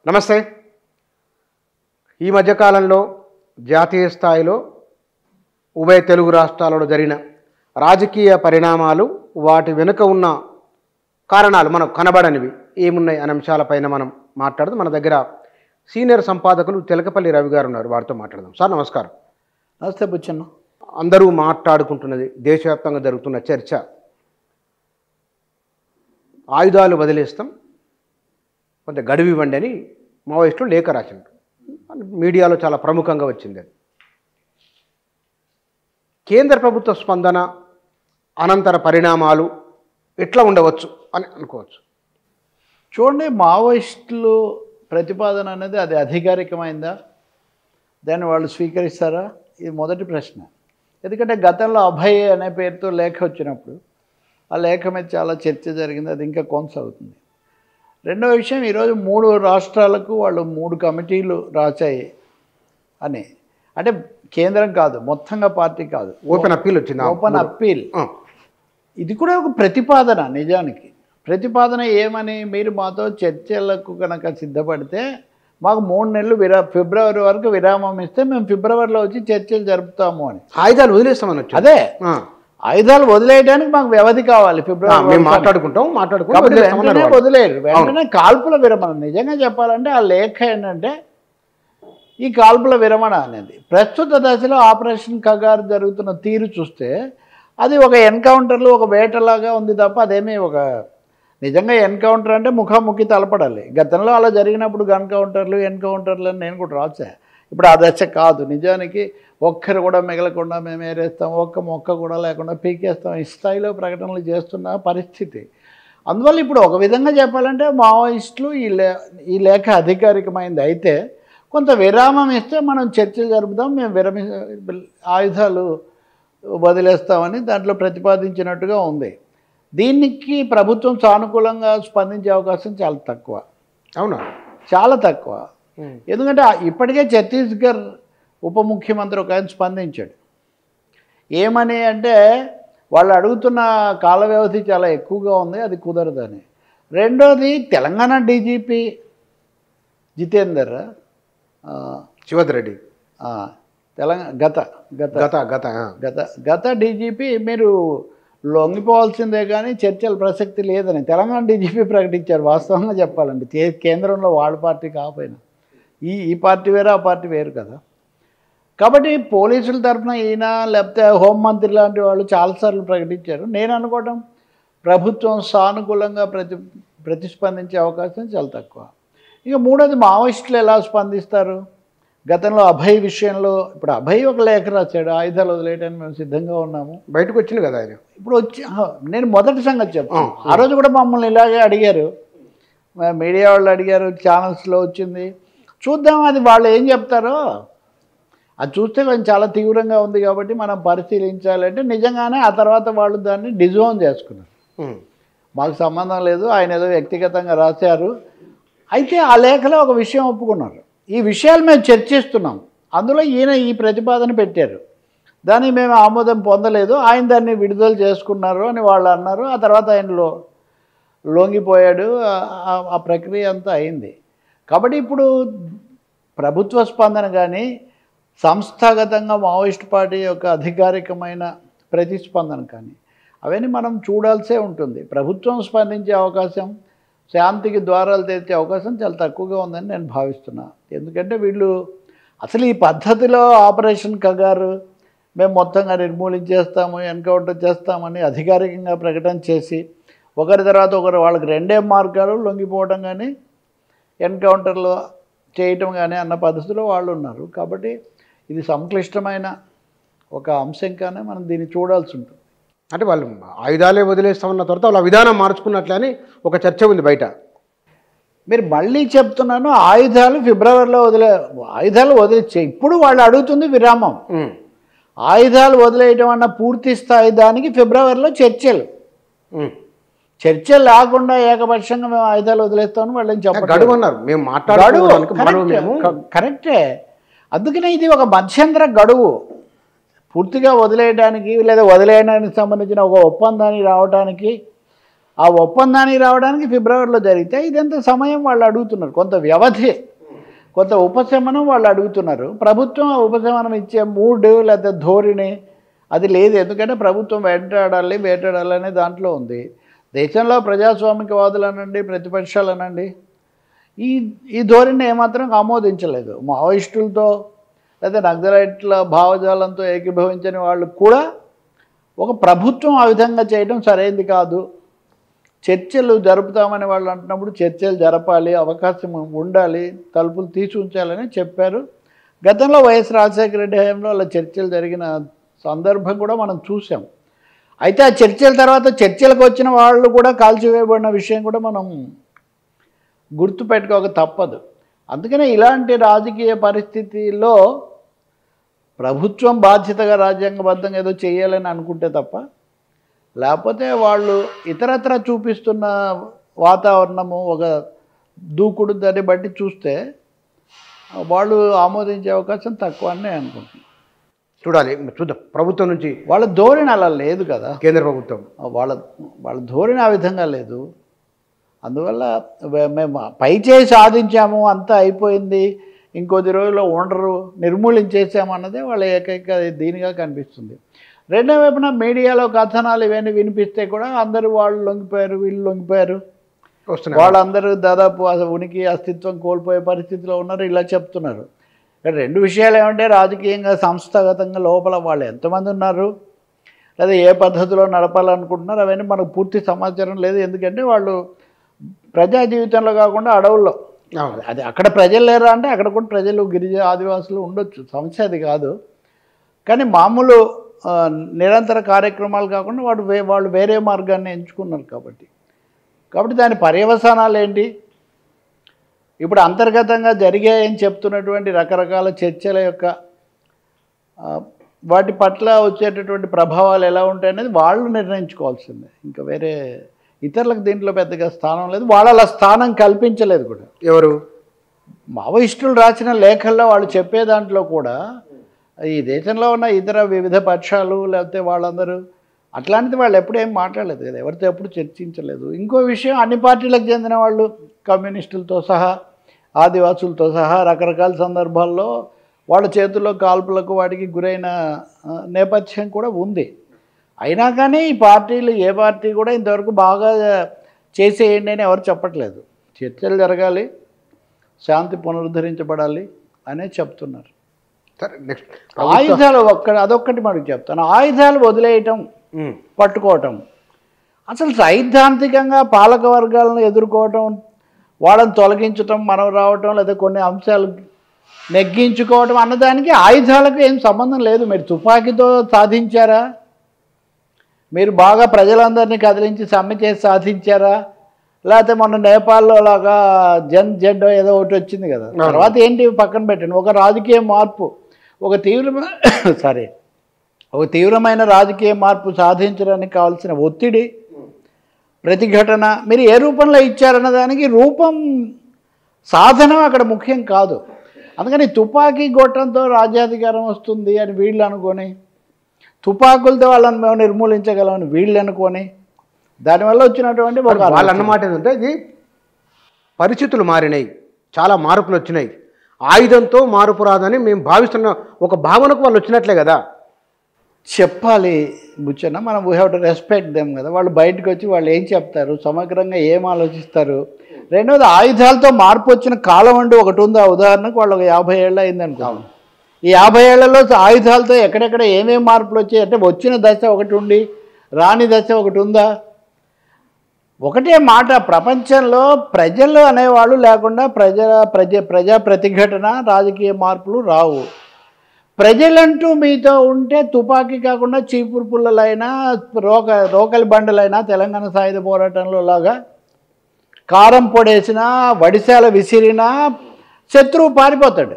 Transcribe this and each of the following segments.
నమస్తే. ఈ మధ్యకాలంలో జాతీయ స్థాయిలో ఉభయ తెలుగు రాష్ట్రాలలో జరిగిన రాజకీయ పరిణామాలు, వాటి వెనుక ఉన్న కారణాలు మనకు కనబడనివి ఏమున్నాయి అనే అంశాలపైన మనం మాట్లాడుతూ మన దగ్గర సీనియర్ సంపాదకులు తెలకపల్లి రవి గారు ఉన్నారు. వారితో మాట్లాడదాం. సార్ నమస్కారం. నమస్తే బుచ్చన్న. అందరూ మాట్లాడుకుంటున్నది, దేశవ్యాప్తంగా జరుగుతున్న చర్చ, ఆయుధాలు వదిలేస్తాం, కొంత గడువు ఇవ్వండి అని మావోయిస్టులు లేఖ రాసిండ్రు. మీడియాలో చాలా ప్రముఖంగా వచ్చింది అది. కేంద్ర ప్రభుత్వ స్పందన, అనంతర పరిణామాలు ఎట్లా ఉండవచ్చు అని అనుకోవచ్చు. చూడండి, మావోయిస్టులు ప్రతిపాదన అనేది అది అధికారికమైందా, దాన్ని వాళ్ళు స్వీకరిస్తారా? ఇది మొదటి ప్రశ్న. ఎందుకంటే గతంలో అభయ్ అనే పేరుతో లేఖ వచ్చినప్పుడు ఆ లేఖ మీద చాలా చర్చ జరిగింది, అది ఇంకా కొనసాగుతుంది. రెండవ విషయం, ఈరోజు 3 రాష్ట్రాలకు వాళ్ళు 3 కమిటీలు రాచాయి అని. అంటే కేంద్రం కాదు, మొత్తంగా పార్టీ కాదు, ఓపెన్ అప్పీల్ వచ్చింది. Open appeal. ఇది కూడా ఒక ప్రతిపాదన. నిజానికి ప్రతిపాదన ఏమని, మీరు మాతో చర్చలకు కనుక సిద్ధపడితే మాకు 3 నెలలు ఫిబ్రవరి వరకు విరామం ఇస్తే మేము ఫిబ్రవరిలో వచ్చి చర్చలు జరుపుతాము అని. ఆయుధాలు వదిలేస్తామని. అదే, ఆయుధాలు వదిలేయడానికి మాకు వ్యవధి కావాలి. ఫిబ్రవరి వెంటనే వదిలేరు, వెంటనే కాల్పుల విరమణ. నిజంగా చెప్పాలంటే ఆ లేఖ ఏంటంటే, ఈ కాల్పుల విరమణ అనేది ప్రస్తుత దశలో ఆపరేషన్ కగారు జరుగుతున్న తీరు చూస్తే అది ఒక ఎన్కౌంటర్లు, ఒక వేటలాగా ఉంది తప్ప అదేమీ ఒక నిజంగా ఎన్కౌంటర్ అంటే ముఖాముఖి తలపడాలి. గతంలో అలా జరిగినప్పుడు ఎన్కౌంటర్లు అని నేను కూడా రాసా. ఇప్పుడు ఆ దశ కాదు. నిజానికి ఒక్కరు కూడా మిగలకుండా మేము ఏరేస్తాం, ఒక్క మొక్క కూడా లేకుండా పీకేస్తాం, ఈ స్థాయిలో ప్రకటనలు చేస్తున్న పరిస్థితి. అందువల్ల ఇప్పుడు ఒక విధంగా చెప్పాలంటే మావోయిస్టులు ఈ లేఖ అధికారికమైంది. అయితే కొంత విరామం ఇస్తే మనం చర్చలు జరుపుదాం, మేము ఆయుధాలు వదిలేస్తామని దాంట్లో ప్రతిపాదించినట్టుగా ఉంది. దీనికి ప్రభుత్వం సానుకూలంగా స్పందించే అవకాశం చాలా తక్కువ. అవునా? చాలా తక్కువ. ఎందుకంటే ఇప్పటికే ఛత్తీస్గఢ్ ఉప ముఖ్యమంత్రి ఒక ఆయన స్పందించాడు. ఏమని అంటే, వాళ్ళు అడుగుతున్న కాల వ్యవధి చాలా ఎక్కువగా ఉంది, అది కుదరదని. రెండోది, తెలంగాణ డీజీపీ జితేందర్ శివధ్ రెడ్డి, గత డీజీపీ మీరు లొంగిపోవాల్సిందే కానీ చర్చల ప్రసక్తి లేదని తెలంగాణ డీజీపీ ప్రకటించారు. వాస్తవంగా చెప్పాలంటే కేంద్రంలో వాళ్ళ పార్టీ కాకపోయినా ఈ పార్టీ వేరు, ఆ పార్టీ వేరు కదా. కాబట్టి పోలీసుల తరఫున ఈయన లేకపోతే హోంమంత్రి లాంటి వాళ్ళు చాలాసార్లు ప్రకటించారు. నేను అనుకోవటం ప్రభుత్వం సానుకూలంగా ప్రతిస్పందించే అవకాశం చాలా తక్కువ. ఇక మూడోది, మావోయిస్టులు ఎలా స్పందిస్తారు? గతంలో అభయ్ విషయంలో, ఇప్పుడు అభయ్ ఒక లేఖ రాశాడు, ఆయుధాలు వదిలేయడానికి మేము సిద్ధంగా ఉన్నాము, బయటకు వచ్చింది కదా ఆయన. ఇప్పుడు వచ్చి నేను మొదటి సంగతి చెప్తాను. ఆ రోజు కూడా మమ్మల్ని ఇలాగే అడిగారు, మీడియా వాళ్ళు అడిగారు, ఛానల్స్లో వచ్చింది. చూద్దాం అది వాళ్ళు ఏం చెప్తారో. అది చూస్తే కొంచెం చాలా తీవ్రంగా ఉంది కాబట్టి మనం పరిశీలించాలంటే నిజంగానే ఆ తర్వాత వాళ్ళు దాన్ని డిజోన్ చేసుకున్నారు. మాకు సంబంధం లేదు, ఆయన ఏదో వ్యక్తిగతంగా రాశారు. అయితే ఆ లేఖలో ఒక విషయం ఒప్పుకున్నారు, ఈ విషయాలు మేము చర్చిస్తున్నాం, అందులో ఈయన ఈ ప్రతిపాదన పెట్టారు, దాన్ని మేము ఆమోదం పొందలేదు, ఆయన దాన్ని విడుదల చేసుకున్నారు అని వాళ్ళు అన్నారు. ఆ తర్వాత ఆయన లొంగిపోయాడు, ఆ ప్రక్రియ అంతా అయింది. కాబట్టి ఇప్పుడు ప్రభుత్వ స్పందన కానీ సంస్థాగతంగా మావోయిస్ట్ పార్టీ యొక్క అధికారికమైన ప్రతిస్పందన కానీ అవన్నీ మనం చూడాల్సే ఉంటుంది. ప్రభుత్వం స్పందించే అవకాశం, శాంతికి ద్వారాలు తెరిచే అవకాశం చాలా తక్కువగా ఉందని నేను భావిస్తున్నా. ఎందుకంటే వీళ్ళు అసలు ఈ పద్ధతిలో ఆపరేషన్ కగారు మేము మొత్తంగా నిర్మూలించేస్తాము, ఎన్కౌంటర్ చేస్తామని అధికారికంగా ప్రకటన చేసి ఒకరి తర్వాత ఒకరు వాళ్ళకి 2 మార్గాలు, లొంగిపోవడం కానీ ఎన్కౌంటర్లో చేయటం కానీ అన్న పద్ధతిలో వాళ్ళు ఉన్నారు. కాబట్టి ఇది సంక్లిష్టమైన ఒక అంశంగానే మనం దీన్ని చూడాల్సి ఉంటుంది. అంటే వాళ్ళు ఆయుధాలే వదిలేస్తామన్న తర్వాత వాళ్ళ విధానం మార్చుకున్నట్లని ఒక చర్చ ఉంది బయట. మీరు మళ్ళీ చెప్తున్నాను, ఆయుధాలు ఫిబ్రవరిలో ఆయుధాలు వదిలేచ్చే. ఇప్పుడు వాళ్ళు అడుగుతుంది విరామం. ఆయుధాలు వదిలేయటం అన్న పూర్తి స్థాయి దానికి ఫిబ్రవరిలో చర్చలు లేకుండా ఏకపక్షంగా మేము ఆయుధాలు వదిలేస్తామని వాళ్ళని చెప్పగడుగున్నారు. మేము కరెక్టే. అందుకనే ఇది ఒక మధ్యంతర గడువు. పూర్తిగా వదిలేయడానికి లేదా వదిలేయడానికి సంబంధించిన ఒక ఒప్పందానికి రావడానికి ఆ ఒప్పందానికి రావడానికి ఫిబ్రవరిలో జరిగితే ఇదంతా సమయం వాళ్ళు అడుగుతున్నారు, కొంత వ్యవధి, కొంత ఉపశమనం వాళ్ళు అడుగుతున్నారు. ప్రభుత్వం ఆ ఉపశమనం ఇచ్చే మూడ్ లేదా ధోరణి అది లేదు. ఎందుకంటే ప్రభుత్వం వేటాడాలనే దాంట్లో ఉంది. దేశంలో ప్రజాస్వామికవాదులు అనండి, ప్రతిపక్షాలు అనండి, ఈ ధోరణిని ఏమాత్రం ఆమోదించలేదు. మావోయిస్టులతో లేదా నక్సలైట్ల భావజాలంతో ఏకీభవించని వాళ్ళు కూడా ఒక ప్రభుత్వం ఆ విధంగా చేయడం సరైనది కాదు, చర్చలు జరుపుతామని వాళ్ళు అంటున్నప్పుడు చర్చలు జరపాలి, అవకాశం ఉండాలి, తలుపులు తీసి ఉంచాలని చెప్పారు. గతంలో వైఎస్ రాజశేఖర రెడ్డి హయాంలో అలా చర్చలు జరిగిన సందర్భం కూడా మనం చూసాం. అయితే ఆ చర్చల తర్వాత చర్చలకు వచ్చిన వాళ్ళు కూడా కాల్చివేయబడిన విషయం కూడా మనం గుర్తుపెట్టుకోక తప్పదు. అందుకనే ఇలాంటి రాజకీయ పరిస్థితిలో ప్రభుత్వం బాధ్యతగా రాజ్యాంగబద్ధంగా ఏదో చేయాలని అనుకుంటే తప్ప, లేకపోతే వాళ్ళు ఇతరత్ర చూపిస్తున్న వాతావరణము ఒక దూకుడు దాన్ని బట్టి చూస్తే వాళ్ళు ఆమోదించే అవకాశం తక్కువ అని అనుకుంటున్నాను. చూద్దాం. ప్రభుత్వం నుంచి వాళ్ళ ధోరణి అలా లేదు కదా, కేంద్ర ప్రభుత్వం వాళ్ళ ధోరణి ఆ విధంగా లేదు. అందువల్ల మేము పై చేయి సాధించాము, అంతా అయిపోయింది, ఇంకొద్ది రోజుల్లో ఉండరు, నిర్మూలించేసాము అన్నదే వాళ్ళ ఏకైక దీనిగా కనిపిస్తుంది. రెండో వైపున మీడియాలో కథనాలు ఇవన్నీ వినిపిస్తే కూడా అందరూ వాళ్ళు లొంగిపోయారు, వీళ్ళు లొంగిపోయారు, వాళ్ళందరూ దాదాపు ఉనికి అస్తిత్వం కోల్పోయే పరిస్థితిలో ఉన్నారు, ఇలా చెప్తున్నారు. రెండు విషయాలు ఏమంటే, రాజకీయంగా సంస్థాగతంగా లోపల వాళ్ళు ఎంతమంది ఉన్నారు లేదా ఏ పద్ధతిలో నడపాలనుకుంటున్నారు అవన్నీ మనకు పూర్తి సమాచారం లేదు. ఎందుకంటే వాళ్ళు ప్రజా జీవితంలో కాకుండా అడవుల్లో, అది అక్కడ ప్రజలు లేరా అంటే అక్కడ కూడా ప్రజలు గిరిజన ఆదివాసులు ఉండొచ్చు, సమస్య అది కాదు. కానీ మామూలు నిరంతర కార్యక్రమాలు కాకుండా వాళ్ళు వేరే మార్గాన్ని ఎంచుకున్నారు. కాబట్టి దాని పర్యవసానాలు ఏంటి, ఇప్పుడు అంతర్గతంగా జరిగాయని చెప్తున్నటువంటి రకరకాల చర్చల యొక్క వాటి పట్ల వచ్చేటటువంటి ప్రభావాలు ఎలా ఉంటాయనేది వాళ్ళు నిర్ణయించుకోవాల్సిందే. ఇంకా వేరే ఇతరులకు దీంట్లో పెద్దగా స్థానం లేదు, వాళ్ళు అలా స్థానం కల్పించలేదు కూడా. ఎవరు మావోయిస్టులు రాసిన లేఖల్లో వాళ్ళు చెప్పే దాంట్లో కూడా ఈ దేశంలో ఉన్న ఇతర వివిధ పక్షాలు లేకపోతే వాళ్ళందరూ అట్లాంటిది వాళ్ళు ఎప్పుడు ఏం మాట్లాడలేదు కదా, ఎవరితో ఎప్పుడు చర్చించలేదు. ఇంకో విషయం, అన్ని పార్టీలకు చెందిన వాళ్ళు కమ్యూనిస్టులతో సహా ఆదివాసులతో సహా రకరకాల సందర్భాల్లో వాళ్ళ చేతుల్లో కాల్పులకు వాటికి గురైన నేపథ్యం కూడా ఉంది. అయినా కానీ ఈ పార్టీలు ఏ పార్టీ కూడా ఇంతవరకు బాగా చేసేయండి అని ఎవరు చెప్పట్లేదు. చర్చలు జరగాలి, శాంతి పునరుద్ధరించబడాలి అనే చెప్తున్నారు. ఆయుధాలు అదొక్కటి మనకు చెప్తాను, ఆయుధాలు వదిలేయటం, పట్టుకోవటం, అసలు సైద్ధాంతికంగా పాలక వర్గాలను ఎదుర్కోవటం, వాళ్ళని తొలగించటం, మనం రావటం, లేదా కొన్ని అంశాలు నెగ్గించుకోవటం అన్నదానికి ఆయుధాలకు ఏం సంబంధం లేదు. మీరు తుపాకీతో సాధించారా, మీరు బాగా ప్రజలందరినీ కదిలించి సమ్మె చేసి సాధించారా, లేకపోతే మొన్న నేపాల్లో లాగా జెడ్ ఏదో ఒకటి వచ్చింది కదా, తర్వాత ఏంటి పక్కన పెట్టండి. ఒక రాజకీయ మార్పు, ఒక తీవ్రమైన రాజకీయ మార్పు సాధించడానికి కావాల్సిన ఒత్తిడి, ప్రతిఘటన మీరు ఏ రూపంలో ఇచ్చారన్న దానికి రూపం సాధనం అక్కడ ముఖ్యం కాదు. అందుకని తుపాకీ గొట్టంతో రాజ్యాధికారం వస్తుంది అని వీళ్ళు అనుకొని, తుపాకులతో వాళ్ళని మేము నిర్మూలించగలమని వీళ్ళు అనుకొని, దానివల్ల వచ్చినటువంటి వాళ్ళు అన్నమాట ఏంటంటే, ఇది పరిస్థితులు మారినాయి, చాలా మార్పులు వచ్చినాయి, ఆయుధంతో మార్పు రాదని మేము భావిస్తున్న ఒక భావనకు వాళ్ళు వచ్చినట్లే కదా చెప్పాలి. బుచ్చన్న, మనం we have to respect them కదా. వాళ్ళు బయటకు వచ్చి వాళ్ళు ఏం చెప్తారు, సమగ్రంగా ఏం ఆలోచిస్తారు. రెండవది, ఆయుధాలతో మార్పు వచ్చిన కాలం అంటూ ఒకటి ఉంది. ఆ ఉదాహరణకు వాళ్ళు ఒక 50 ఏళ్ళు అయిందనుకోండి. ఈ 50 ఏళ్లలో ఆయుధాలతో ఎక్కడెక్కడ ఏమేమి మార్పులు వచ్చాయి అంటే, వచ్చిన దశ ఒకటి ఉండి రాని దశ ఒకటి ఉందా? ఒకటే మాట, ప్రపంచంలో ప్రజలు అనేవాళ్ళు లేకుండా ప్రజా ప్రతిఘటన, రాజకీయ మార్పులు రావు. ప్రజలంటూ మీతో ఉంటే తుపాకీ కాకుండా చీపురు పుల్లలైనా, రోకలి బండలైనా, తెలంగాణ సాయుధ పోరాటంలో లాగా కారం పొడేసినా, వడిశాల విసిరినా శత్రువు పారిపోతాడు.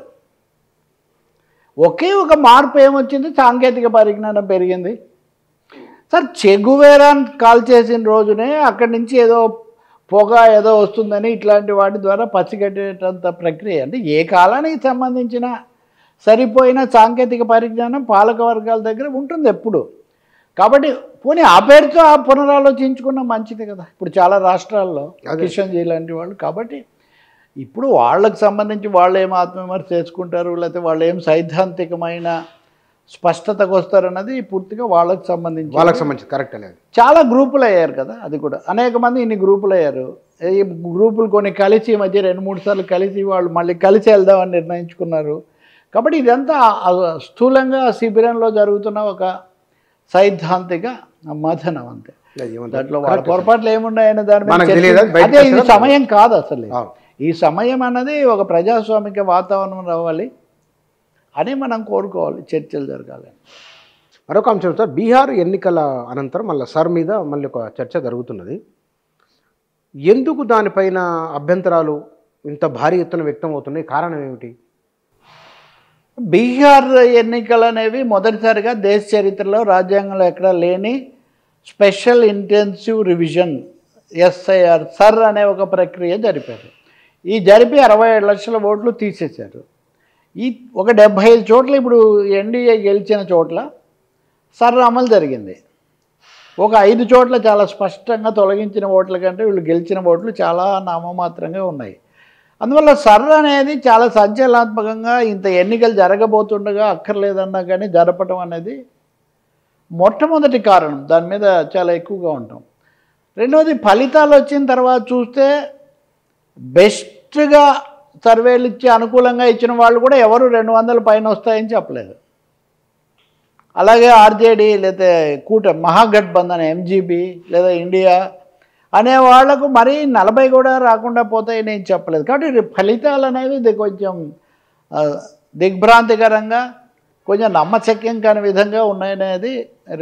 ఒకే ఒక మార్పు ఏమొచ్చింది, సాంకేతిక పరిజ్ఞానం పెరిగింది. సార్, చెగువేరాన్ కాల్ చేసిన రోజునే అక్కడి నుంచి ఏదో పొగ ఏదో వస్తుందని ఇట్లాంటి వాటి ద్వారా పసిగట్టేటంత ప్రక్రియ. అంటే ఏ కాలానికి సంబంధించిన సరిపోయిన సాంకేతిక పరిజ్ఞానం పాలక వర్గాల దగ్గర ఉంటుంది ఎప్పుడు. కాబట్టి పోనీ ఆ పేరుతో ఆ పునరాలోచించుకున్న మంచిది కదా. ఇప్పుడు చాలా రాష్ట్రాల్లో కిషన్ జీ లాంటి వాళ్ళు. కాబట్టి ఇప్పుడు వాళ్ళకు సంబంధించి వాళ్ళు ఏం ఆత్మవిమర్శ చేసుకుంటారు, లేకపోతే వాళ్ళు ఏం సైద్ధాంతికమైన స్పష్టతకు వస్తారన్నది పూర్తిగా వాళ్ళకి సంబంధించి కరెక్ట్ అనేది. చాలా గ్రూపులు అయ్యారు కదా, అది కూడా అనేక మంది ఇన్ని గ్రూపులు అయ్యారు. ఈ గ్రూపులు కొన్ని కలిసి మధ్య 2-3 సార్లు కలిసి వాళ్ళు మళ్ళీ కలిసి వెళ్దామని నిర్ణయించుకున్నారు. కాబట్టి ఇదంతా స్థూలంగా శిబిరంలో జరుగుతున్న ఒక సైద్ధాంతిక మథనం అంతే. దాంట్లో వాళ్ళ పొరపాట్లు ఏమున్నాయనే దాని మీద అదే ఇది సమయం కాదు అసలు. ఈ సమయం అన్నది ఒక ప్రజాస్వామిక వాతావరణం రావాలి అని మనం కోరుకోవాలి, చర్చలు జరగాలని. మరొక అంశం సార్, బీహార్ ఎన్నికల అనంతరం మళ్ళీ సార్ మీద మళ్ళీ ఒక చర్చ జరుగుతున్నది. ఎందుకు దానిపైన అభ్యంతరాలు ఇంత భారీ ఎత్తున వ్యక్తం అవుతున్నాయి? కారణం ఏమిటి? బీహార్ ఎన్నికలు అనేవి మొదటిసారిగా దేశ చరిత్రలో రాజ్యాంగంలో ఎక్కడా లేని special intensive revision SIR sir అనే ఒక ప్రక్రియ జరిపారు. ఈ జరిపి 67 లక్షల ఓట్లు తీసేశారు. ఈ ఒక 75 చోట్ల ఇప్పుడు ఎన్డీఏ గెలిచిన చోట్ల సర్ అమలు జరిగింది. ఒక 5 చోట్ల చాలా స్పష్టంగా తొలగించిన ఓట్ల కంటే వీళ్ళు గెలిచిన ఓట్లు చాలా నామమాత్రంగా ఉన్నాయి. అందువల్ల సర్ అనేది చాలా సంచలనాత్మకంగా ఇంత ఎన్నికలు జరగబోతుండగా అక్కర్లేదన్నా కానీ జరపడం అనేది మొట్టమొదటి కారణం. దాని మీద చాలా ఎక్కువగా ఉంటాం. రెండవది, ఫలితాలు వచ్చిన తర్వాత చూస్తే బెస్ట్గా సర్వేలు ఇచ్చి అనుకూలంగా ఇచ్చిన వాళ్ళు కూడా ఎవరు 200 పైన వస్తాయని చెప్పలేదు. అలాగే ఆర్జేడీ లేదా మహాగఠబంధన్ ఎంజీబీ లేదా ఇండియా అనే వాళ్లకు మరీ 40 కూడా రాకుండా పోతాయని నేను చెప్పలేదు. కాబట్టి ఫలితాలు అనేవి కొంచెం దిగ్భ్రాంతికరంగా కొంచెం నమ్మశక్యం కాని విధంగా ఉన్నాయనేది